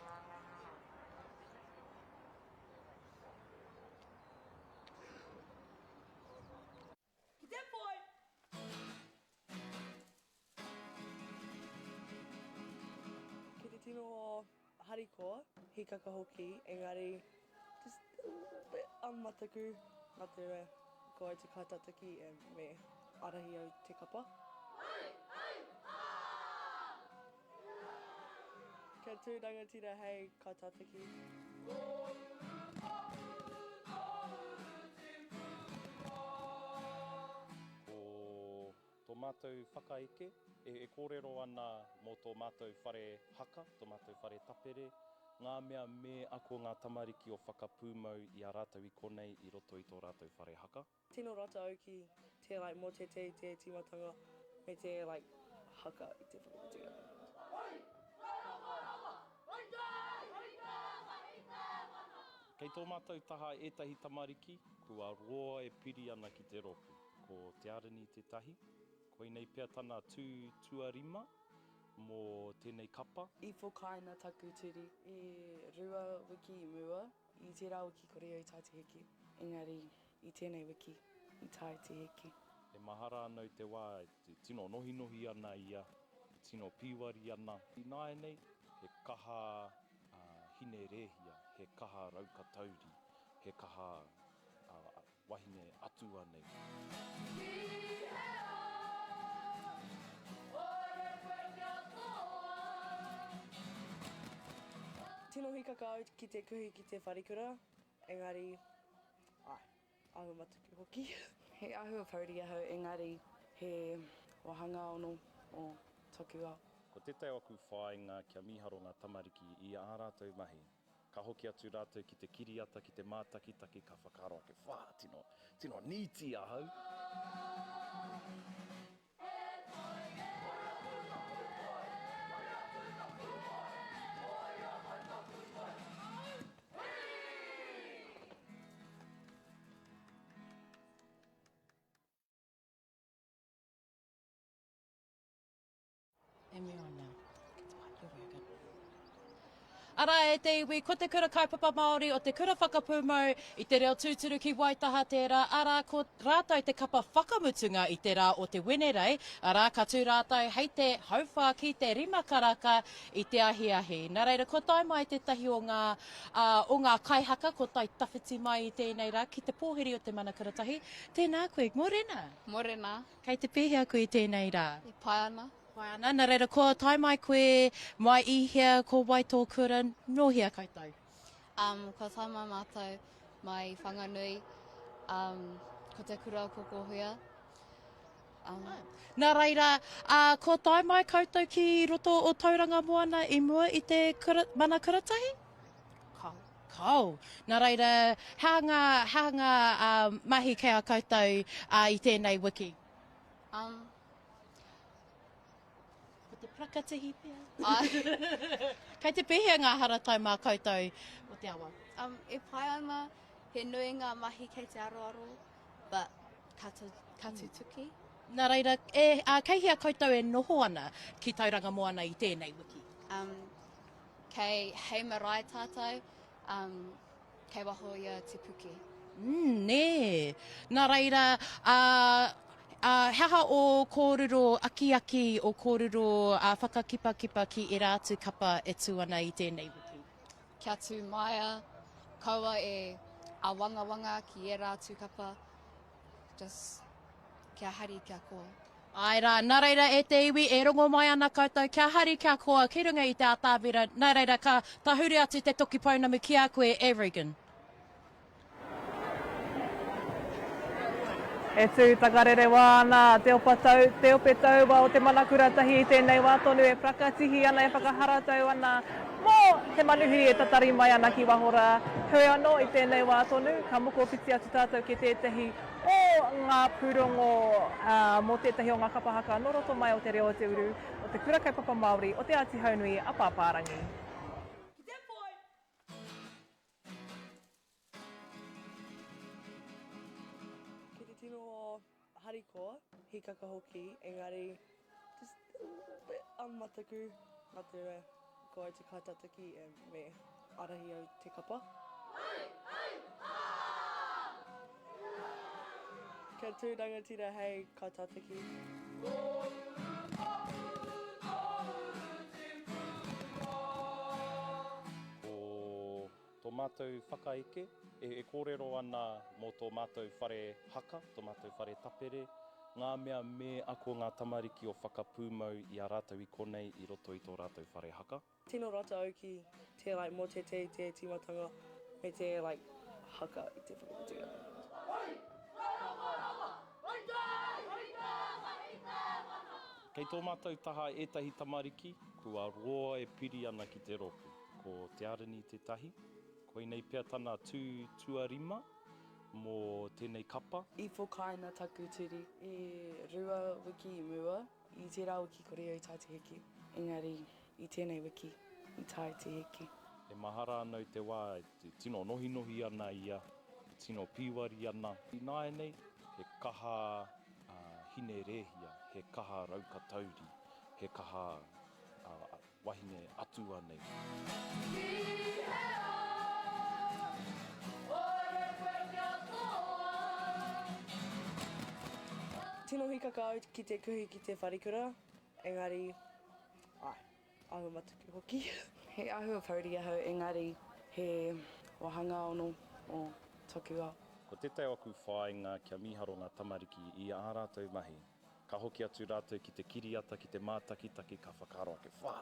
O: Ki te tino o harikoa, hikaka hoki, engari, just a little bit mataku, nā te rea, ko ai te kaitataki e me arahi au te kapa. Kia tūranga tira hei kaitataki.
D: Tō mātou whakaeke, e kōrero ana mō tō mātou whare haka, tō mātou whare tapere, ngā mea me ako ngā tamariki o whakapūmau I a rātou I konei I roto I tō rātou whare haka.
O: Tino rata au ki te mō te timatanga, me te haka I te whakaputinga.
D: Kei tō mātou taha ētahi tamariki, kua roa e piri ana ki te roku. Ko te arani te tahi, koinei pia tana tuarima mō tēnei kapa.
O: I whokaina taku turi, e rua wiki I mua, I te rā wiki kore au tai te heki. Engari, I tēnei wiki, I tai te heki.
D: E mahara anau te wā, te tino nohi ana ia, te tino piwari ana. I nāe nei, he kaha hine rehia, he kaha raukatauri, he kaha wahine atua nei.
O: Tino hikaka au ki te kuhi ki te wharikura, engari, ahua matuku hoki. He ahua pauri ahau, engari, he wahanga ono o tokua.
D: Ko te teo aku whāinga kia miharo ngā tamariki I ā rātou mahi. Ka hoki atu rātou ki te kiriata, ki te mātakitaki, ka whakaro ake whā, tino nīti ahau.
C: E me ona. Ara e te iwi, ko te kura kaupapa Māori o te kura whakapūmau I te reo tūturu ki Waitaha tērā. Ara ko rātou te kapa whakamutunga I te rā o te wenerei. Ara ka tū rātou hei te hauwha ki te rimakaraka I te ahiahi. Nā reira, ko tai mai te tahi o ngā kaihaka, ko tai tawhiti mai I tēnei rā, ki te Pōwhiri o Te Mana Kuratahi. Tēnā koe, morena.
F: Morena.
C: Kei te pēhea koe I tēnei rā.
F: I pai ana.
C: Ana, nā reira, ko tai mai koe mai I hea, ko Waitō kura, no hea koutou?
F: Ko taima mātou mai whanganui, ko te kura koko huia.
G: Nā reira, ko tai mai koutou ki roto o Tauranga Moana I mua I te Mana Kuratahi? Kau. Nā reira, hanga mahi kei a koutou I tēnei wiki?
F: Ko
G: te prakatihi pia? Kei te pēhea ngā haratai mā koutou o te awa?
F: E pai ana, he nui ngā mahi kei te aroaro, but ka tutuki.
G: Nā reira, kei hea koutou e noho ana ki Tauranga Moana I tēnei wiki?
F: Kei hei marae tātou, kei waho ia te puke.
G: Nē. Nā reira, haha o kōrero aki o kōrero whakakipakipa ki e rātu kapa e tū ana I tēnei wiki?
F: Kia tū maia, kaua e a wanga ki e rātu kapa, just kia hari kia koa.
G: Ai rā, nā reira e te iwi e rongo mai ana koutou, kia hari kia koa, ki runga I te atāwera, nā reira ka tahuri atu te toki pounamu ki a koe e Regan.
B: E tū takarere wāna, te ope taua o Te Mana Kuratahi I tēnei wā tonu e prakatihi ana e whakaharatau ana mō te manuhi e tatari mai ana ki wahora. Hoi anō I tēnei wā tonu, ka moko piti atu tātou ki tētahi o ngā pūrongo mō tētahi o ngā kapahaka no roto mai o te reo o Te Uru, o te kura kaipapa Māori, o te Āti Haunui a Pāpārangi.
P: Hariko, hikaka hoki, engari, just a little bit mataku, nā te rea, ko ai te kaitataki e me arahi au te kapa. Kia tū rangatira hei kaitataki.
D: Ko tō mātou whakaeke, e kōrero ana mō tō mātou whare haka, tō mātou whare tapere, ngā mea me ako ngā tamariki o whakapūmau I a rātou I konei I roto I tō rātou whare haka.
P: Tino rata au ki te mō te timatanga, me te haka I te whakaputinga.
D: Kei tō mātou taha ētahi tamariki, kua roa e piri ana ki te roku. Ko te arani te tahi, koinei pia tana tuarima mō tēnei kapa.
P: I whokaina taku turi, e rua wiki I mua, I te rā wiki kore au tai te heki. Engari, I tēnei wiki, I tai te heki.
D: E mahara anau te wā, te tino nohi ana ia, tino Pīwari ana. I nāenei, he kaha hine rehia, he kaha raukatauri, he kaha wahine atua nei.
P: Tino hikaka au ki te kuhi ki te wharikura, engari, ahu matuku hoki. He ahua pauri ahau, engari, he wahanga ono o toku au.
D: Ko te teo aku whāinga kia miharo ngā tamariki I ā rātou mahi. Ka hoki atu rātou ki te kiriata, ki te mātakitaki, ka whakaro ake whā,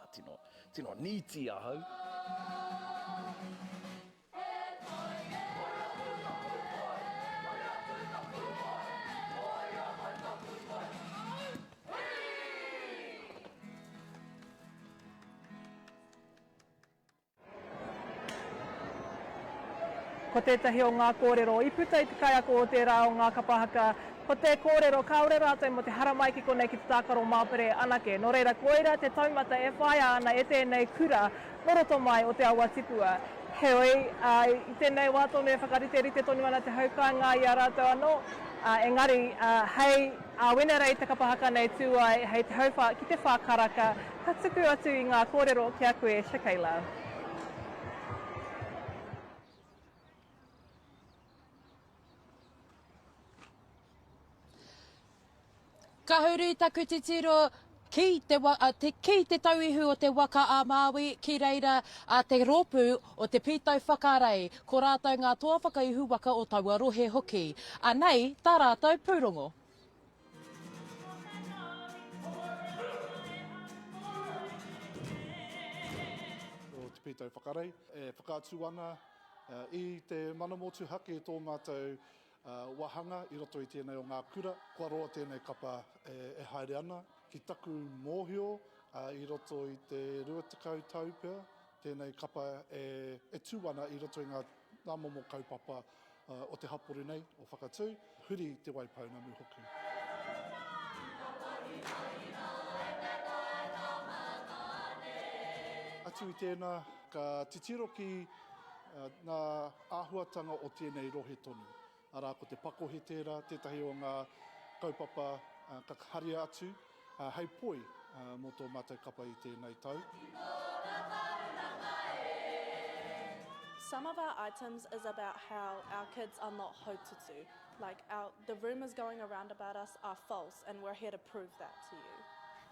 D: tino nīti ahau.
B: Ko tētahi o ngā kōrero, I puta I te kaiako o te rā o ngā kapahaka, ko te kōrero, kaore rātou mo te hara ki konei ki te tākaro māpere anake. Nō reira, koeira te taumata e whaia ana e tēnei kura, noroto mai o te awa tipua. Heoi, I tēnei wā tonu e whakariterite tonu ana te haukanga I a rātou anō, engari, hei wenerei te kapahaka nei tū ai, hei te hauwha ki te whākaraka, ka tuku atu I ngā kōrero ki a koe, Shakaila.
G: Ka huri taku te tiro ki te tauihu o te waka a Māui, ki reira te rōpū o te pītau whakarei, ko rātou ngā toa whakaihu waka o taua rohe hoki. Anei, tā rātou pūrongo.
M: O te pītau whakarei, e whakaatu ana I te mana motu hake tō mātou wahanga i roto i tēnei o ngā kura. Kua roa tēnei kapa e haere ana. Ki taku mōhio i roto i te 20 tau pēr. Tēnei kapa e tūwana i roto i ngā momo kaupapa o te hapori nei, o whakatū. Huri te waipau namu hoku. Atu i tēnā, ka titiro ki ngā āhuatanga o tēnei rohe tonu. Arā ko te pako he tērā, tētahi o ngā kaupapa ka haria atu, hei poi mō tō mātou kapa i tēnei tau.
J: Some of our items is about how our kids are not hotutu. Like the rumours going around about us are false, and we're here to prove that to you.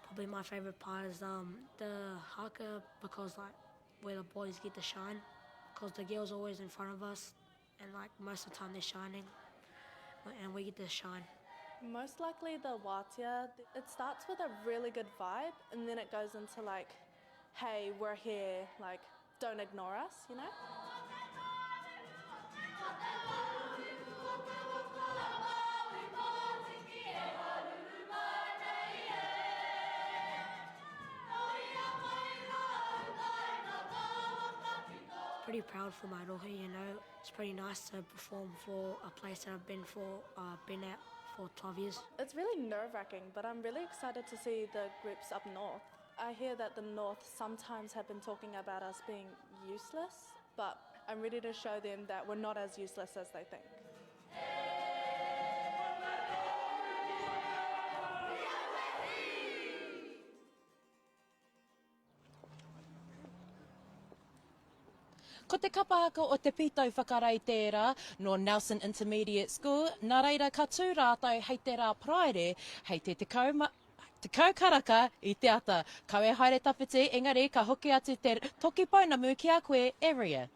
V: Probably my favourite part is the haka, because like where the boys get to shine, because the girls are always in front of us, and like most of the time they're shining, and we get to shine.
J: Most likely the watia, it starts with a really good vibe, and then it goes into like, hey, we're here, like don't ignore us, you know?
V: Pretty proud for my rohe, you know. It's pretty nice to perform for a place that I've been at for 12 years.
J: It's really nerve-wracking, but I'm really excited to see the groups up north. I hear that the north sometimes have been talking about us being useless, but I'm ready to show them that we're not as useless as they think.
G: Ko te kapa haka o te pītau whakarai tērā no Nelson Intermediate School, nā reira ka tū rātou hei te rā praere, hei te kaukaraka i te ata. Kau e haere tawhiti, engari ka hoki atu te toki paunamu ki a koe area.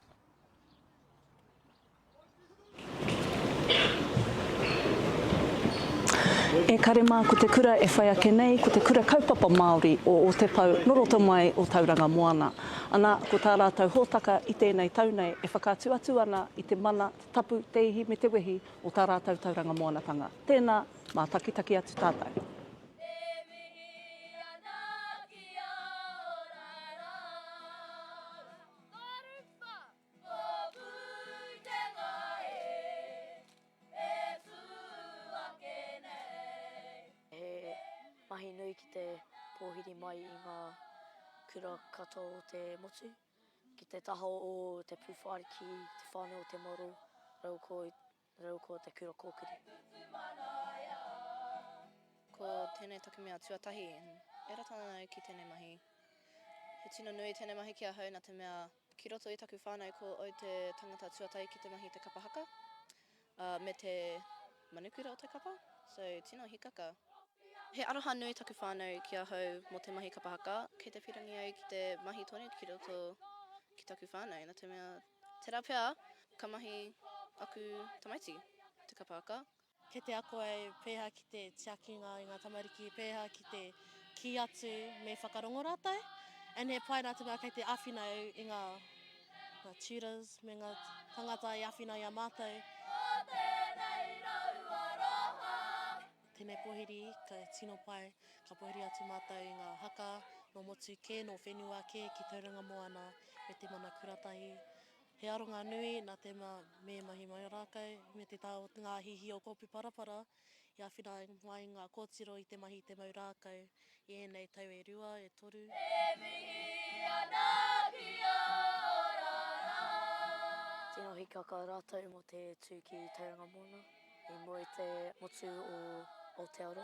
N: E karema ko te kura e whai ake nei, ko te kura kaupapa Māori o te pau noroto mai o Tauranga Moana. Ana, ko tā rātou hōtaka i tēnei taunei e whakātu atu ana i te mana, te tapu, te ihi me te wehi o tā rātou Tauranga Moana tanga. Tēnā, mā takitaki atu tātou.
V: Mahi nui ki te pōwhiri mai i ngā kura katoa o te motu, ki te taho o te Pūwhiri, te whānau o te moro, rau ko te kura kōkiri.
W: Ko tēnei take mea tuatahi, e ratana ki tēnei mahi. He tino nui tēnei mahi ki a hau nā te mea ki roto i taku whānau ko o te tangata tuatahi ki te mahi te kapa haka, me te manukura o te kapa, so tino hikaka. He aroha nui taku whānau ki a hau mo te mahi kapa haka, kei te whirangi au ki te mahi tonu ki roto ki taku whānau. Nā te mea, te rā pēr, ka mahi aku tamaiti te kapa haka.
X: Kei te ako ai pēha ki te tiakinga i ngā tamariki, pēha ki te ki atu me whakarongo rātai. And he pai nā te mea kei te awhinau i ngā tutors, me ngā tangata i awhinau i a mātou. Tēnei pōwhiri, ka tino pai, ka pōwhiri atu mātou i ngā haka, no motu ke, no whenua ke, ki Tauranga Moana, me Te Mana Kuratahi. He aronga nui, nā te me mahi mai rākau, me te tau ngā hihi o kopi parapara, i awhina mai ngā kōtiro i te mahi te mau rākau, i ēnei tau e rua, e toru.
V: Tino hikaka rātou mo te tū ki Tauranga Moana, i moi te motu o Te Uru.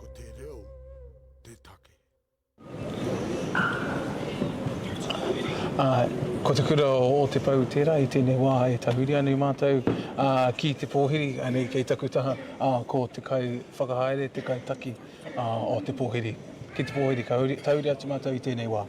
M: Ko te reo, te take.
A: Ko te kura o te pau tērā i tēnei wā e tahuri anu mātou ki te pōwhiri, anei kei taku taha ko te kai whakahaere, te kai taki o te pōwhiri. ki te pōwhiri tauri atu mātou I tēnei wā.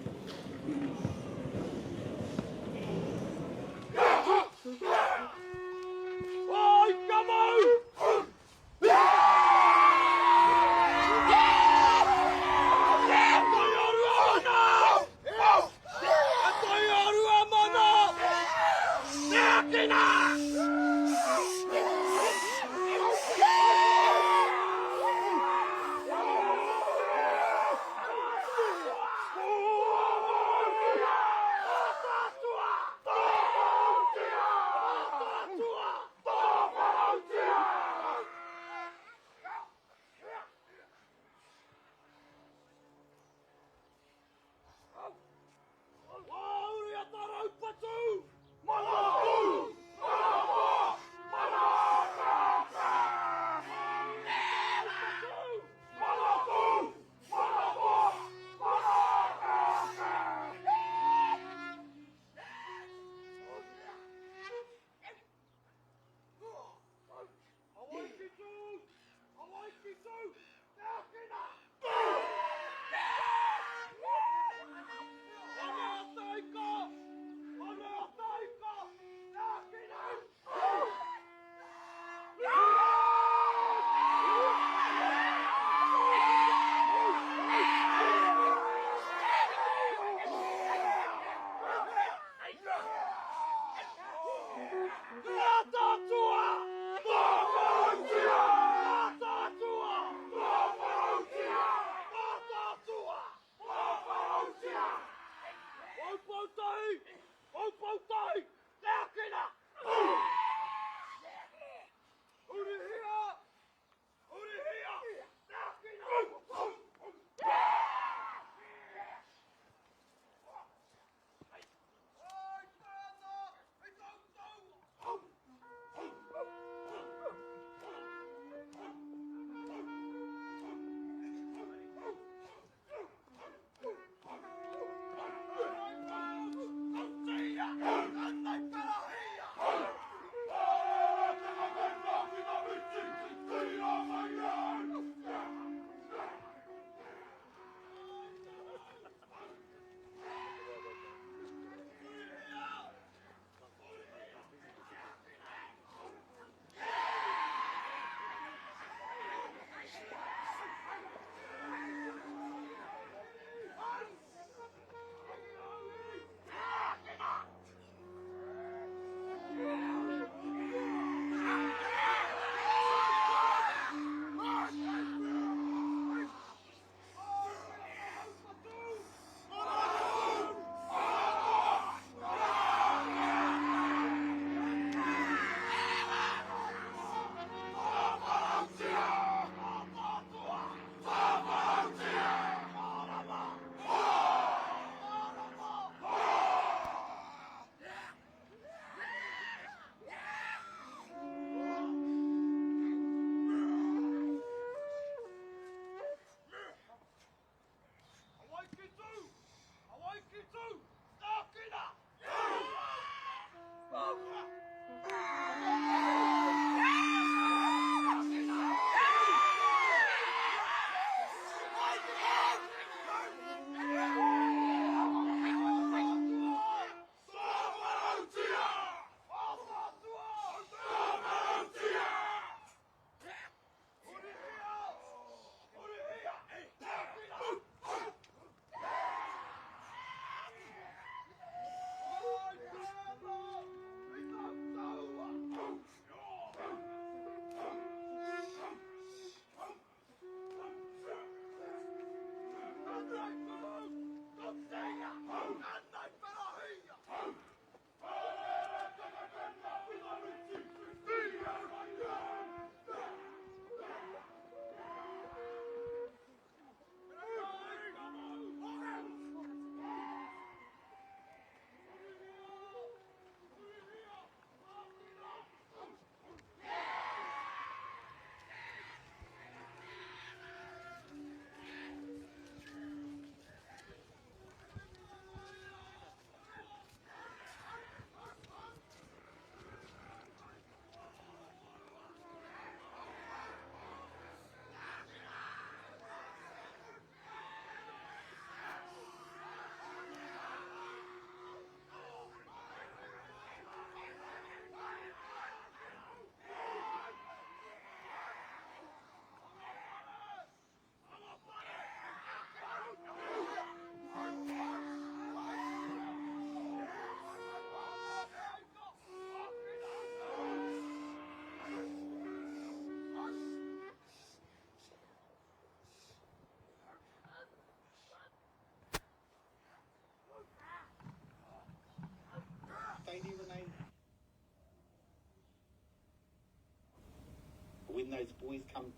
I: when those boys come.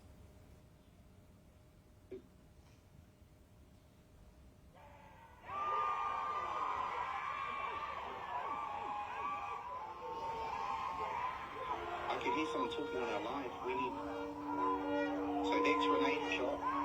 I: I can hear someone talking on our live. We need. So next, Renee, shot.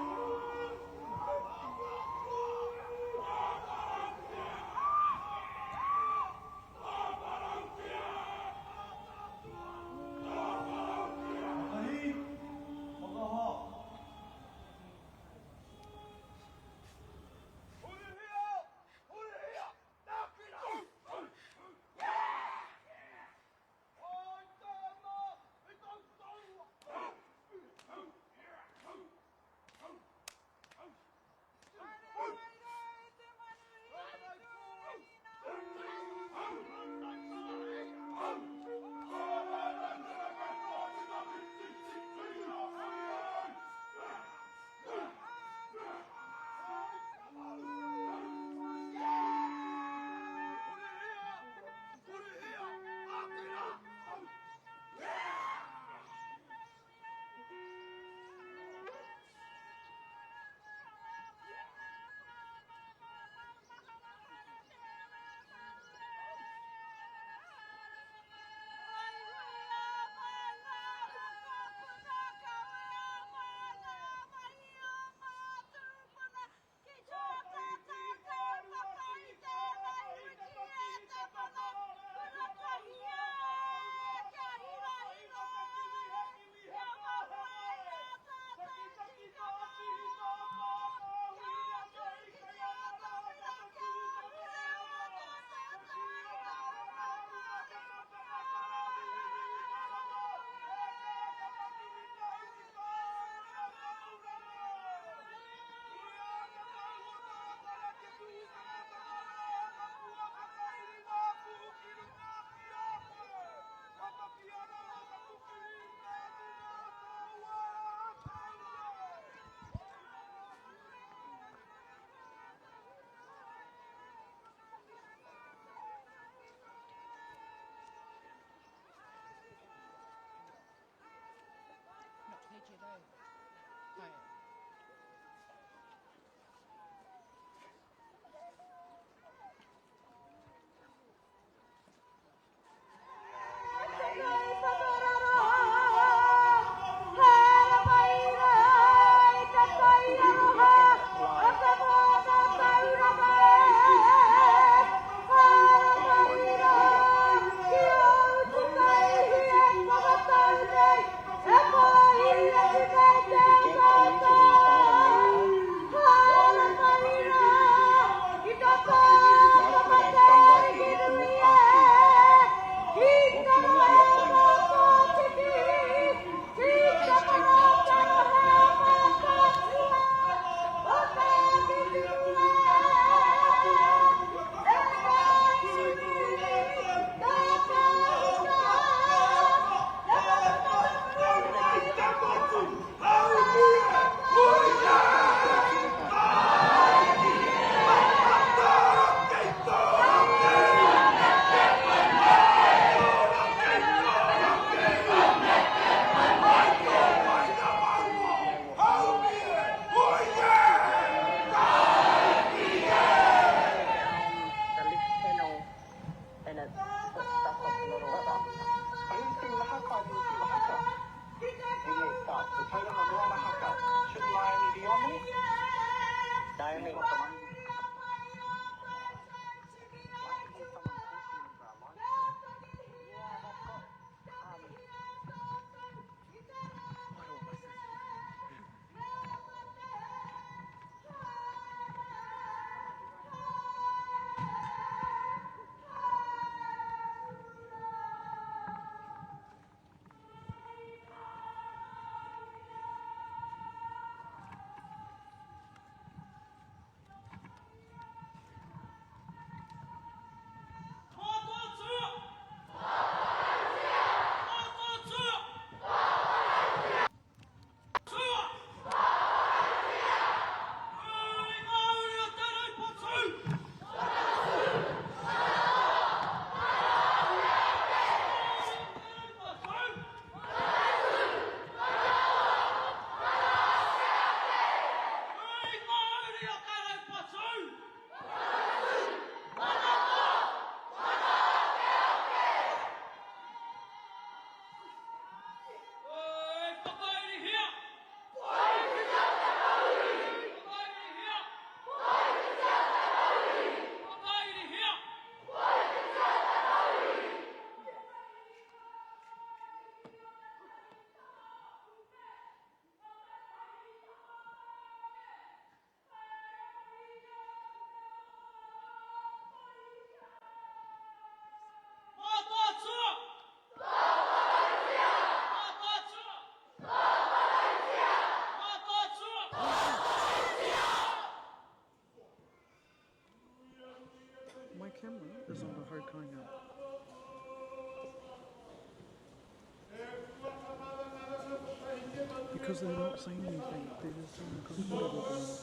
A: Because they're not saying anything. They're just saying because of Pūkōrero.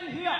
K: Ino.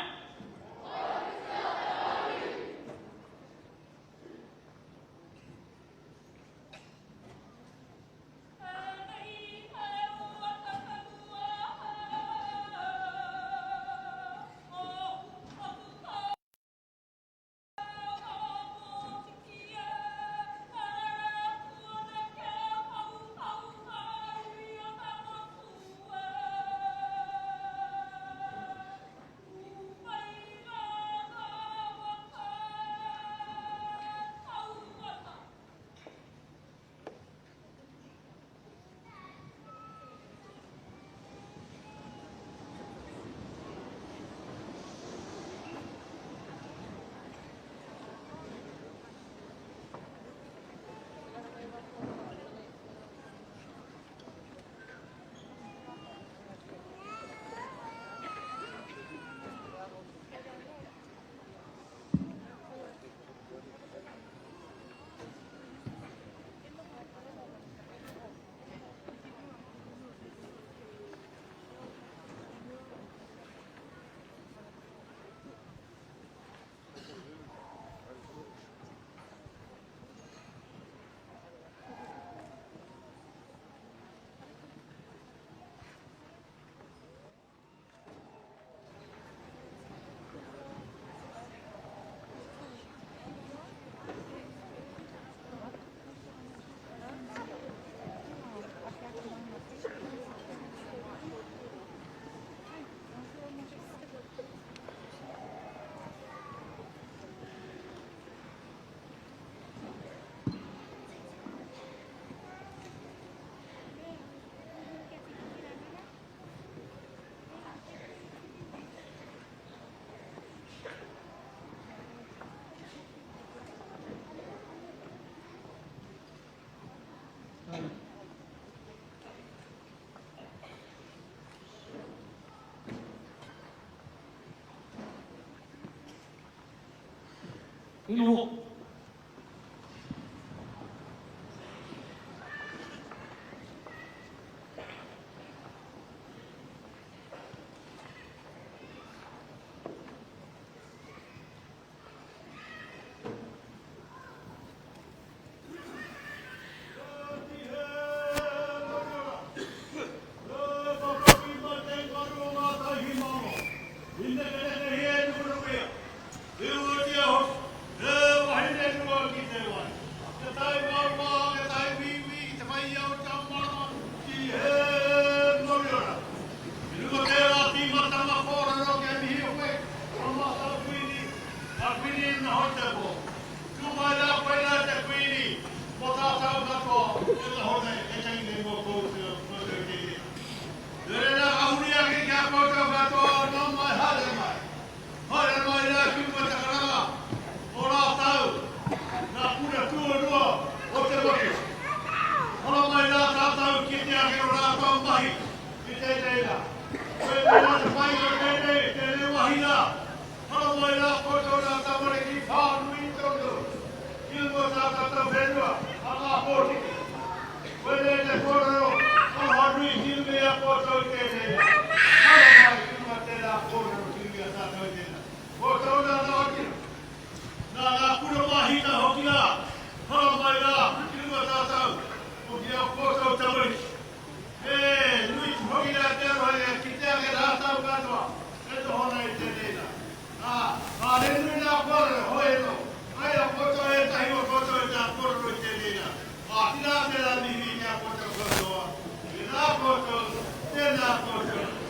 L: Tēnā koutou.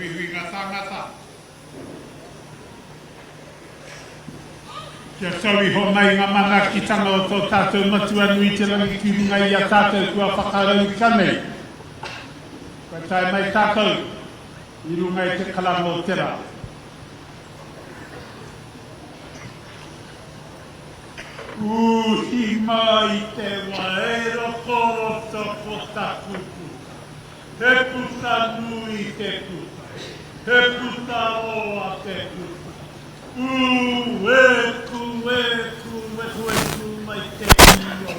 L: whihui ngā tāngata. Kia sawi ho mai ngā mana ki tanga o tō tātou matua nui te rangi ki runga i a tātou kua whakarau kanei. Ka tae mai tātou i runga i te kalama o tera. Uhi mai te waero koro toko takuku. He puta nui te puta. He puta oa te puta. Eku mai te io.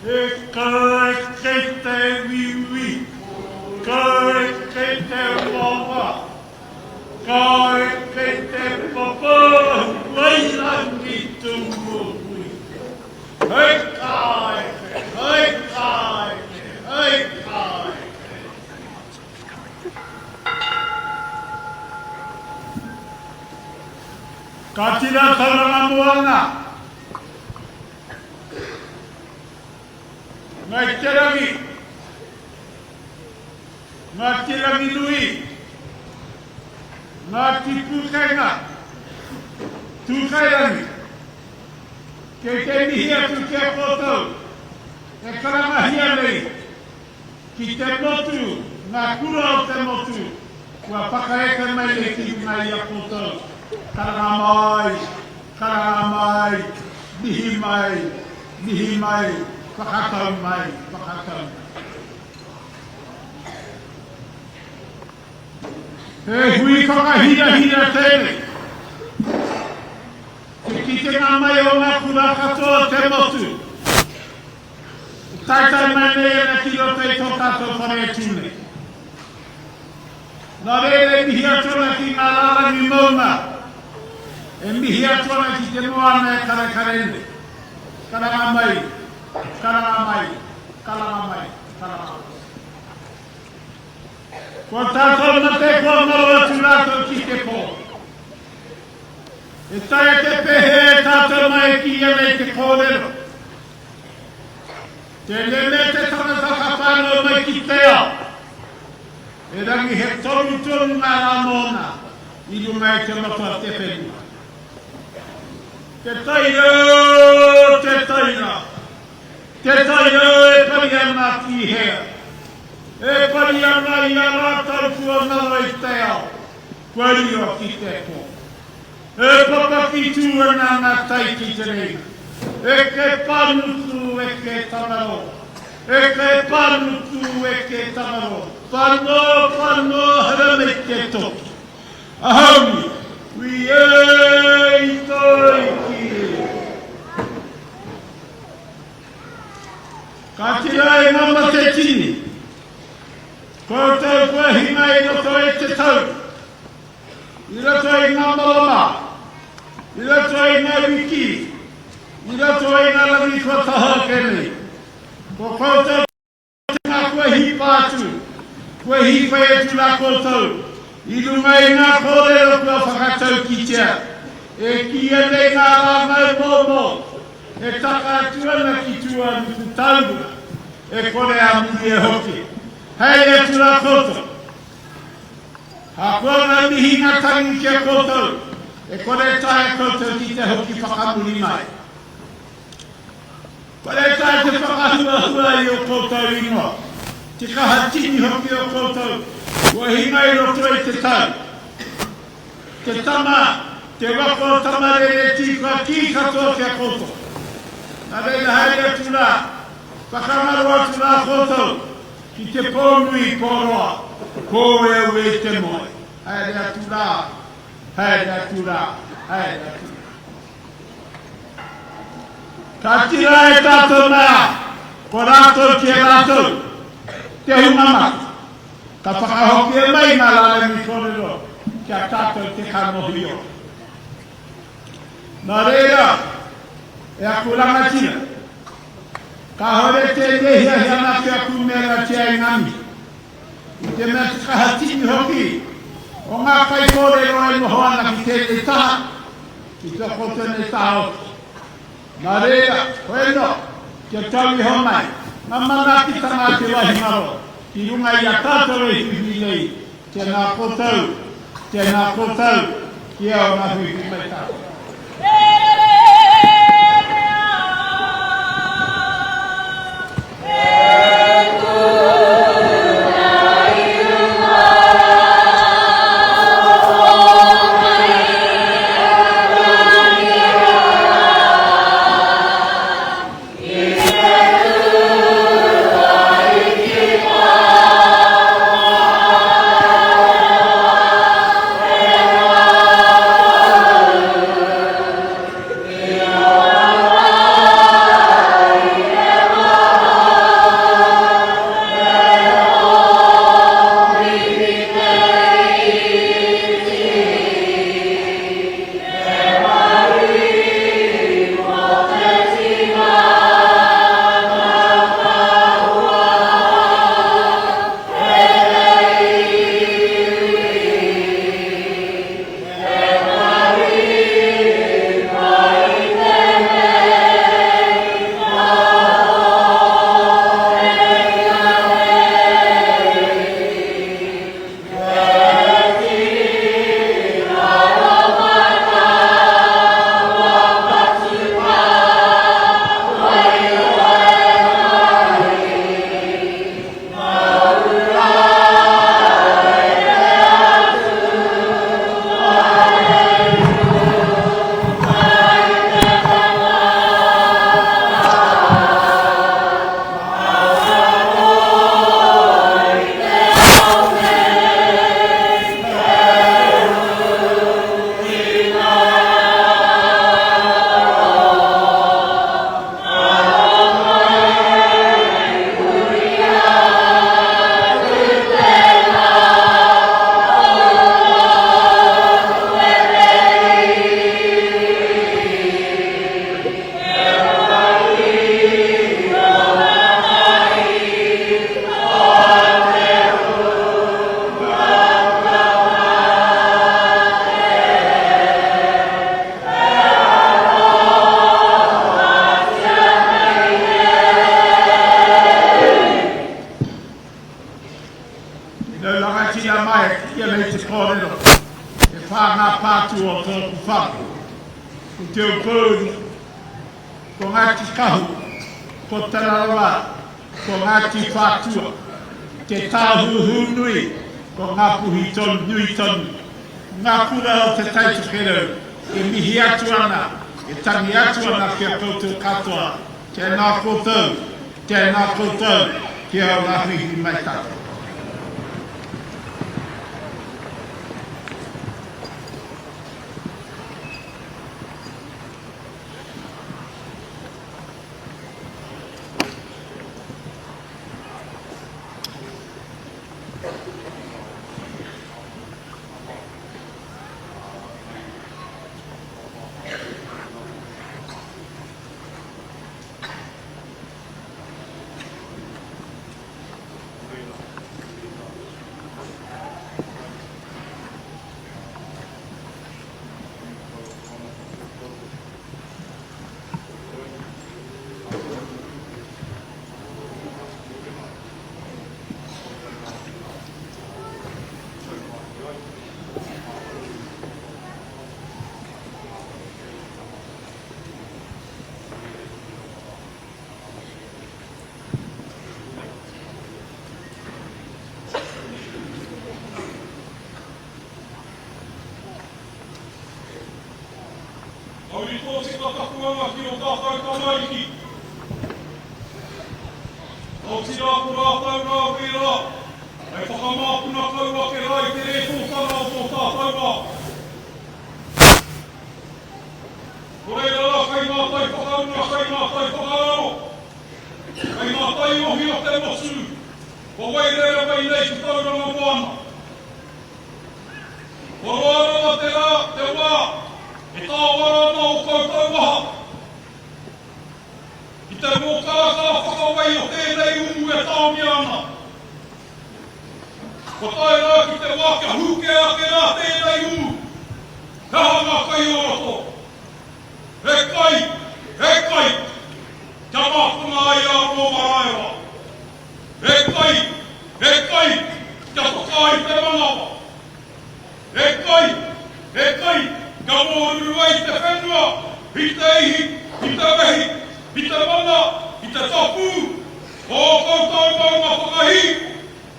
L: E kai kei te wiwi, kai kei te wawa, kai kei te papa, wairangi tumuhui. Hei kai, hei kai, hei kai. Ka tira Tauranga Moana. Ngai te rangi. Ngā te rangi nui. Ngā ti pūkainga. Tūkairangi. Kei te mihi atu kia kōtou. E karamahia nei. Ki te motu. Ngā kura o te motu. Kua whakaeka mai le ki mai a kōtou. Karanga mai, mihi mai, whakatau mai, whakatau. He hui whakahira tēne. Te kite ngā mai o ngā kura katoa te motu. Taitai mai nei na ki roto i tō tātou whare e tūne. Nā rere mihi atona ki ngā rārangi mauna. E mihi atona ki te moana e karakarene. Karanga mai, karanga mai, karanga mai, karanga mai. Ko tātou na te kua mau atu rātou ki te pō. E taia te pehe e tātou mai ki ane te kōrero. Te nene te tangata whapāno mai ki te ao. E rangi he toru ngā rā mōna. I runga e te mata te whenua. Te taira e pari ana ki hea. E pari ana i a rātau kua nara i te ao. Pari o ki te pō. E papa ki tūana ngā tai ki te reina. E ke panutu e ke tamaro. E ke panutu e ke tamaro. Pano, harame te toki. Ahaumi. Wiei toiki. Ka tira e mama te tini. Koutou kua hinga i roto e te tau. I roto e ngā malama. I roto e ngā wiki. I roto e ngā rangi kua taha kene. Ko koutou ngā kua hi pātu. Kua hi whai e tu la koutou. I runga i ngā kōrero kua whakatau ki tia. E kia nei ngā rāngai mōmō. E taka atuana ki tua nuku taurua. E kore a muri e hoki. Hei e tu la koutou. Ha kona mihi ngā tangi kia koutou. E kore tae koutou ki te hoki whakamuri mai. Kore tae te whakahua i o koutou ingoa. Te kaha tini hoki o koutou. Kua hinga i roto i te tau. Te tama, te wako tamarere ti kua ki katoa kia koutou. Nā reira haere atu rā. Whakamaru atu rā koutou. Ki te pōnui pōroa. Pō e ue te moe. Haere atu rā. Haere atu rā. Haere atu rā. Ka tira e tātou nā. Ko rātou ki e rātou. Te humamaki. Ka whakahoki e mai ngā rāle mi kōrero kia tātou te kanohi o. Nā reira, e aku rangatina. Ka hore te nehia hiana kia kumera tia i ngami. I te mea te kahatini hoki. O ngā kai kōrero e noho ana ki te taha. Ki te kotene taha hoki. Nā reira, koe no, kia tau i homai. Ngā mana ki tanga te wahi ngaro. ki runga i a tātou e whiwhi nei, tēnā kōtau, ki au ngā whiwhi mai tātou. Te Tahu nui, ko ngā puhi tonu, nui tonu. Ngā kura o te taitokero, e mihi atu ana, e tangi atu ana kia koutou katoa. Tēnā koutou, kia o ngā whiwhi mai tātou.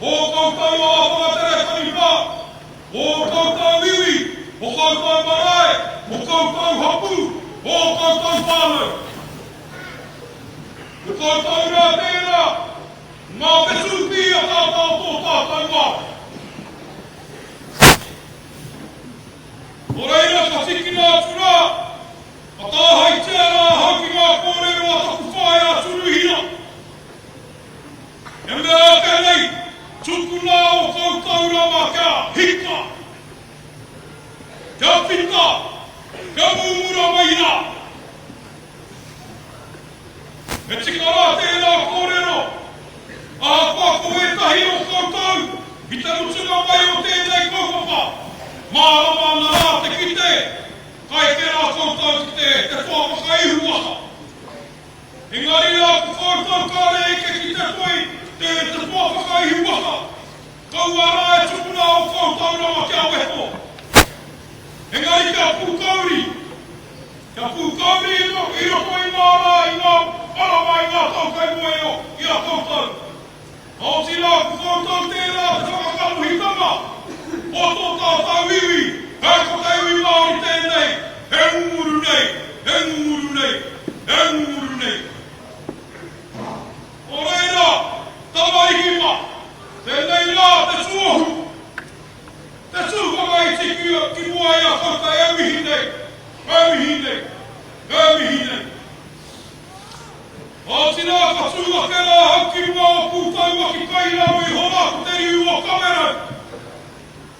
L: O koutou o whakatere kanipa, o koutou iwi, o koutou marae, o koutou hapu, o koutou whānau. O koutou rā tērā, ngā pesupi a tātou tō tātou wā. O reira ka tikina atura, a tāhai tiara hauki ngā kōrero a taku whae a turuhina. E mea ake nei, tukuna o koutou rama kia hika, kia pita, kia mumura maina. E tikara tēnā kōrero, a hapako e tahi o koutou, i te mutunga mai o tēnei kaupapa. Mārama na rā te kite, kai ke rā koutou kite, te whāpaka ihu waka. Engari rā ku koutou kāre eke ki te toi, te whāpaka ihu waka. Kaua rā e tukuna o koutou rama kia wepo. Engari kia Pūkōrero. Kia Pūkōrero i roko i ngā rā i ngā parama i ngā taukai moe o i a koutou. Aoti rā ku koutou tērā te whakakamuhitanga. O tō tātou iwi, he ko te iwi Māori tēnei, he nguru nei, he nguru nei, he nguru nei. O reira, tamariki ma, tēnei rā te suohu. Te suhanga i tiki ki mua ia koutai, e mihi nei, e mihi nei, e mihi nei. Ātina ka tūa ke rā hauki mua o pūtau waki kairau i hora ku te riu o kamerau.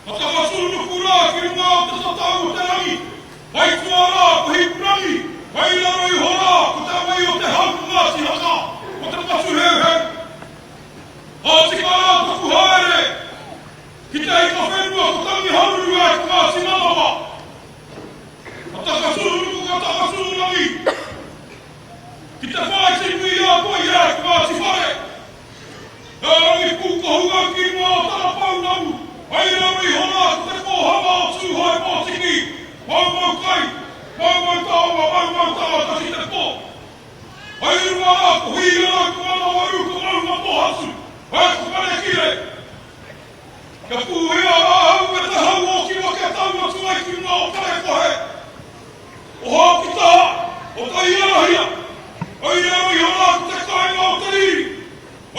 L: A takasuru kura ki runga o te tatau o te rangi, vai tua rā ku hipurangi, vai raro i hora ku te mai o te hauku ngāti haka, o te pasu heu. Ātika rā taku haere, ki te ika whenua ku tangi hauru e ku ngāti manawa. A takasuru ku ka takasuru rangi, ki te whai tipu i a koi e ku ngāti whare. E rangi pūkohunga ki mua o tana paunau, ai rau i hora ku te pōhama o tūhoi pōtiki, mau kai, mau taonga, mau taonga ki te pō. Ai runga rā ku hui rā ku ana waru ku maunga pōhatu, e ku parekire. Kia pūhea rā hau e te hau o ki wake taunga tuai ki ngā o parekohe. O hau ki taha, o tai arahia, ai rau i hora ku te kainga o te riri,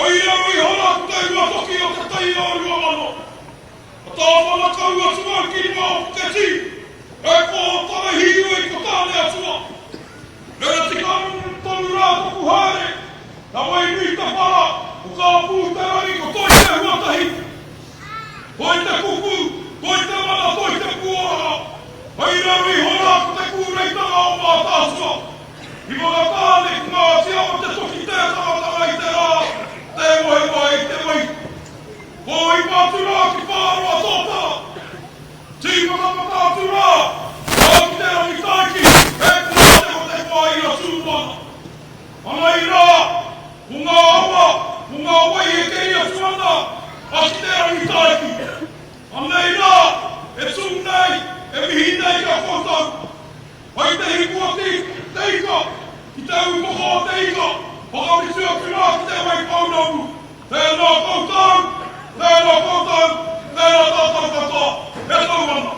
L: ai rau i hora ku te ua toki o te tai o rua mano. Tā whana kaua tua ki ngā o te ti, e kō tana hiu i ko tāne atua. Rera te tonu rā taku haere, na mai nui te whara, o kā pū te rangi ko toi te huatahi. Toi te kuku, toi te mana, toi te kuoraha. Ai rau i hora ko te kūreitanga o mā tātua. I mga tāne ku ngā tia o te toki tētanga i te rā, te moe mai, te mai. Ko i mātura ki pārua tōta, tīmaka Mataatua, ki te rangi taiki, e kua te o te whai a tūmana. Ana i rā, ko ngā awa, ko ngā wai e kei a tuana, a ki te rangi taiki. Ana i rā, e tūm nei, e mihi nei ka kōtau. Ai te hikua teika, ki te upoko o teika, whakamitua ki rā ki te wai paunau. Tēnā kōtau, tēnā kōtau, tēnā tātou katoa, e tau mana.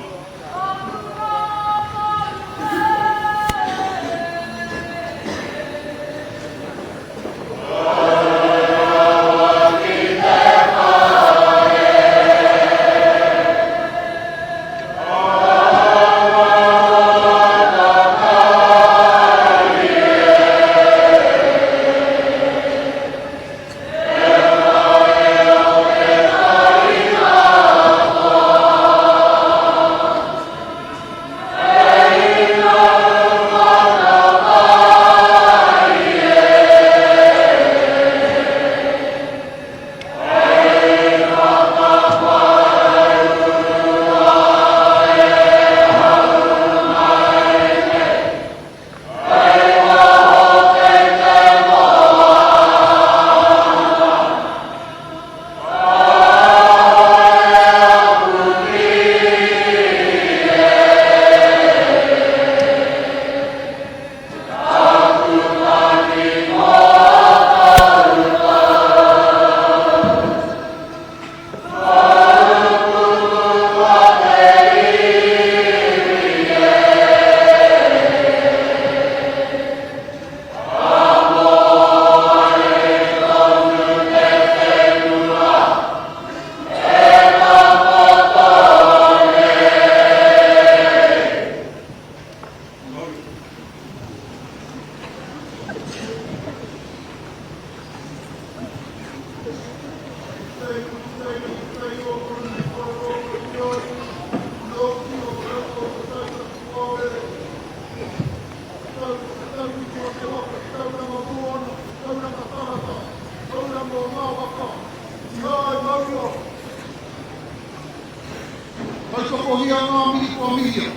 L: ia ngā mihi kua mihia.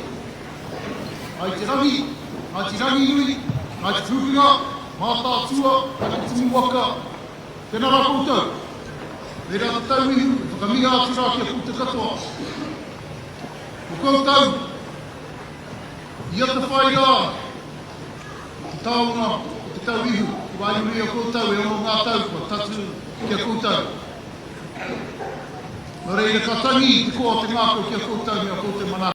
L: Ai te rangi nui, ai te turinga, mātātua, Takitimu waka, tēnā rā koutou. Reira te tau ihu, whakamiha atu rā kia puta katoa. O koutou, ia te whai rā, te taonga, te tau ihu, waiuri o koutou, e ono ngā tau, kua tatu kia koutou. Nō reira ka tangi te koa te ngāko kia koutou mea ko te mana.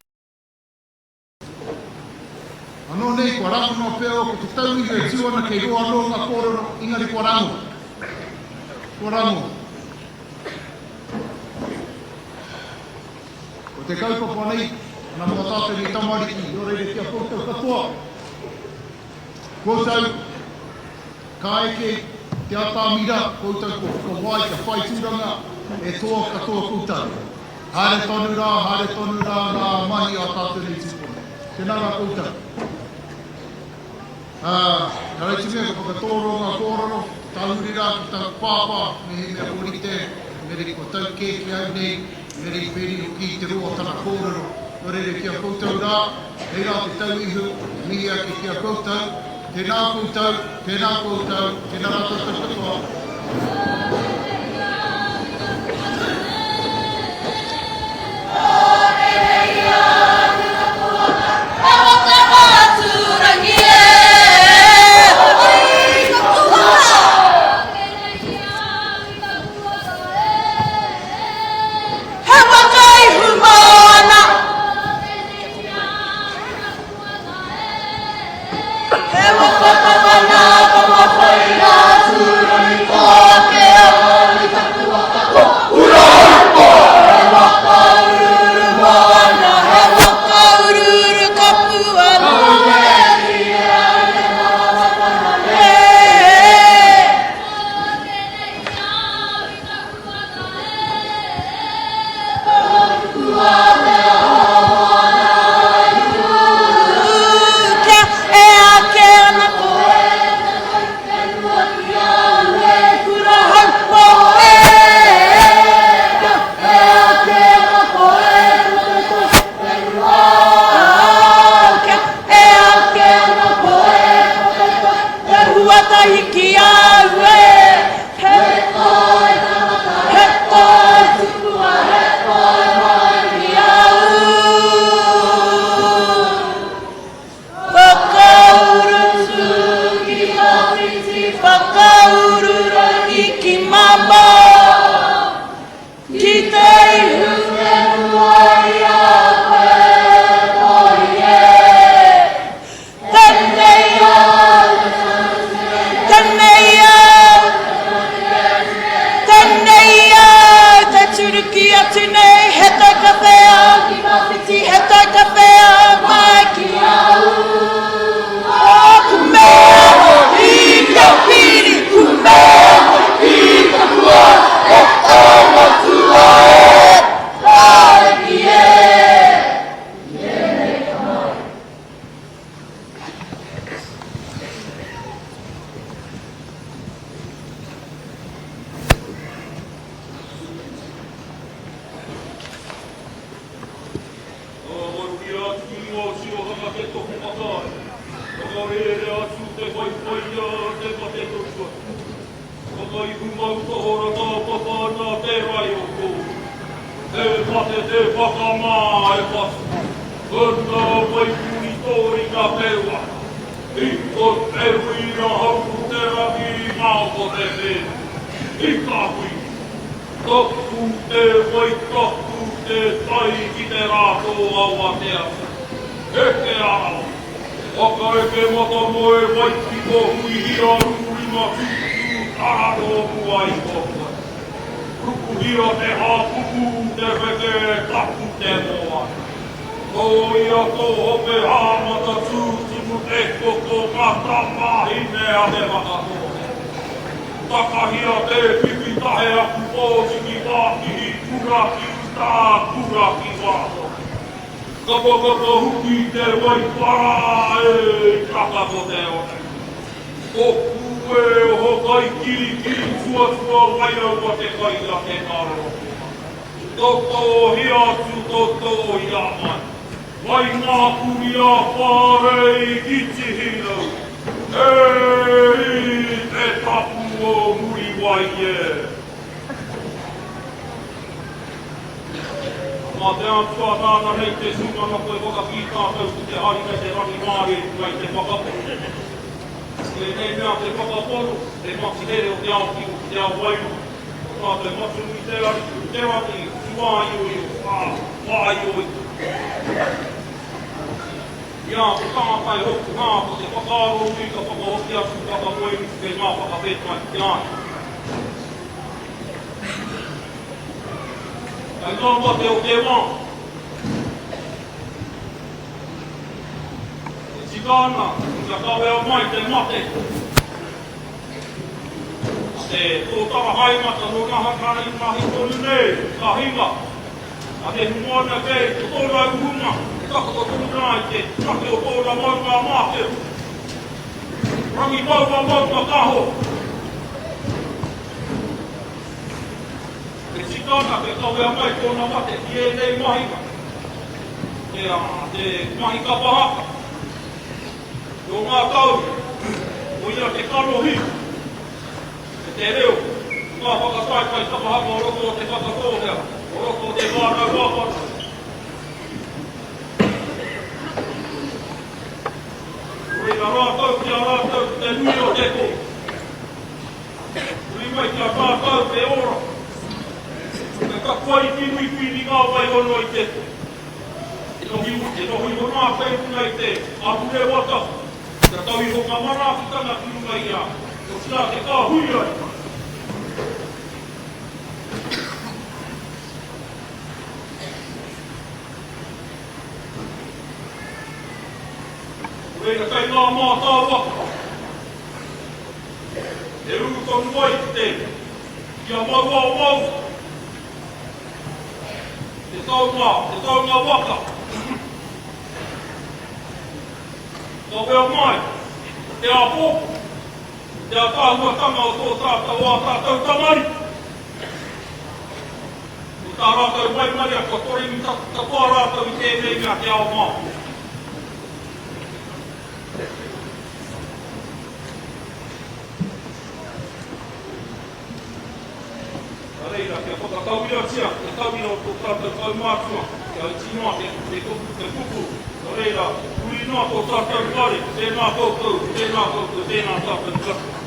L: Anō nei, kua rango no pēo, ko te tau ihu e tuana kei roa no ngā kōrero, ingari kua rango. Kua rango. Ko te kaupapa nei, nā mga tātou ni tamariki, nō reira kia koutou katoa. Koutou, ka eke te atamira, koutou ko whakawai, ka whai tūranga, e toa katoa koutou. Hare tonu rā, ngā mahi a tātou nei tūpuna. Tēnā rā koutou. Nā rei tumea ka whakatōro ngā kōrero, tahuri rā ki tā pāpā, me he mea korite, me rei ko tau kēki au nei, me rei peri o ki te roa tana kōrero. Nō reire kia koutou rā, hei rā te tau ihu, mihi ake kia koutou, tēnā koutou, tēnā rā koutou katoa.
K: Takahia te pipi tahea kuposi ki tākihi kuraki tā kuraki wāho. Kapakapa huki te waipara e kakako te one. O kue o hokai kiri kiri tua tua waiau wa te kaira te karo. Toto hi atu, toto hi a mai. Wai ngā kuri a whārei ki te hino. Hei, te tapu o muri wai e. Mā te antua tāna hei te sumana koe whakaki tātou ki te hari me te rangi māre mai te whakaporu. E nei mea te whakaporu, te mati here o te aoki o te ao wairu. Mā te matu i te ariku, te rati, wāioi o, wāioi. Ia, ko tātai hoku ngā, ko te whakaaro ui ka whakahoki atu whakamoeru ki te ngā whakawhetai ki te ai. Kai ngā mate o te wā. E tikana, kia kawea mai te mate. Te tōtara haimata no ngā hakana i mahi tonu nei, ka hinga. A te humoana kei, te tōra uhunga. Tako tōna i te take o tōna maunga māteo. Rangi maunga kaho. Te tikana te kawea mai tōna mate ki e nei mahinga. Te mahi kapa haka. Tō ngā tauri, o ia te karohi. Te reo, ngā whakataitai kapa haka o roko o te whakatōhea. O roko o te whānau wāpana. Ui a rātau ki a rātau te nui o te ko. Ui mai ki a rātau te ora. Te kakwai ki nui pini ngā wai hono i te ko. E nohi ho nā whaipuna i te ahune wata. Te tau i ho ka marākitanga ki runga i a. O tia te kā hui ai. Reina kai ngā mātā waka. E uru tonu mai ki te, kia mau au mau. Te taunga waka. Ka wea mai, te apo, te a tāhua tanga o tō tātou a tātou tamariki. O tā rātou mai mai a kua tori mi ta kua rātou i tēnei mea te ao mau. Reira, kia whakatauia tia, te tauina o tō tātou kaumātua, kia tinoa te kuku. Reira, uri nā tō tātou kare, tēnā koutou, tēnā tātou kare.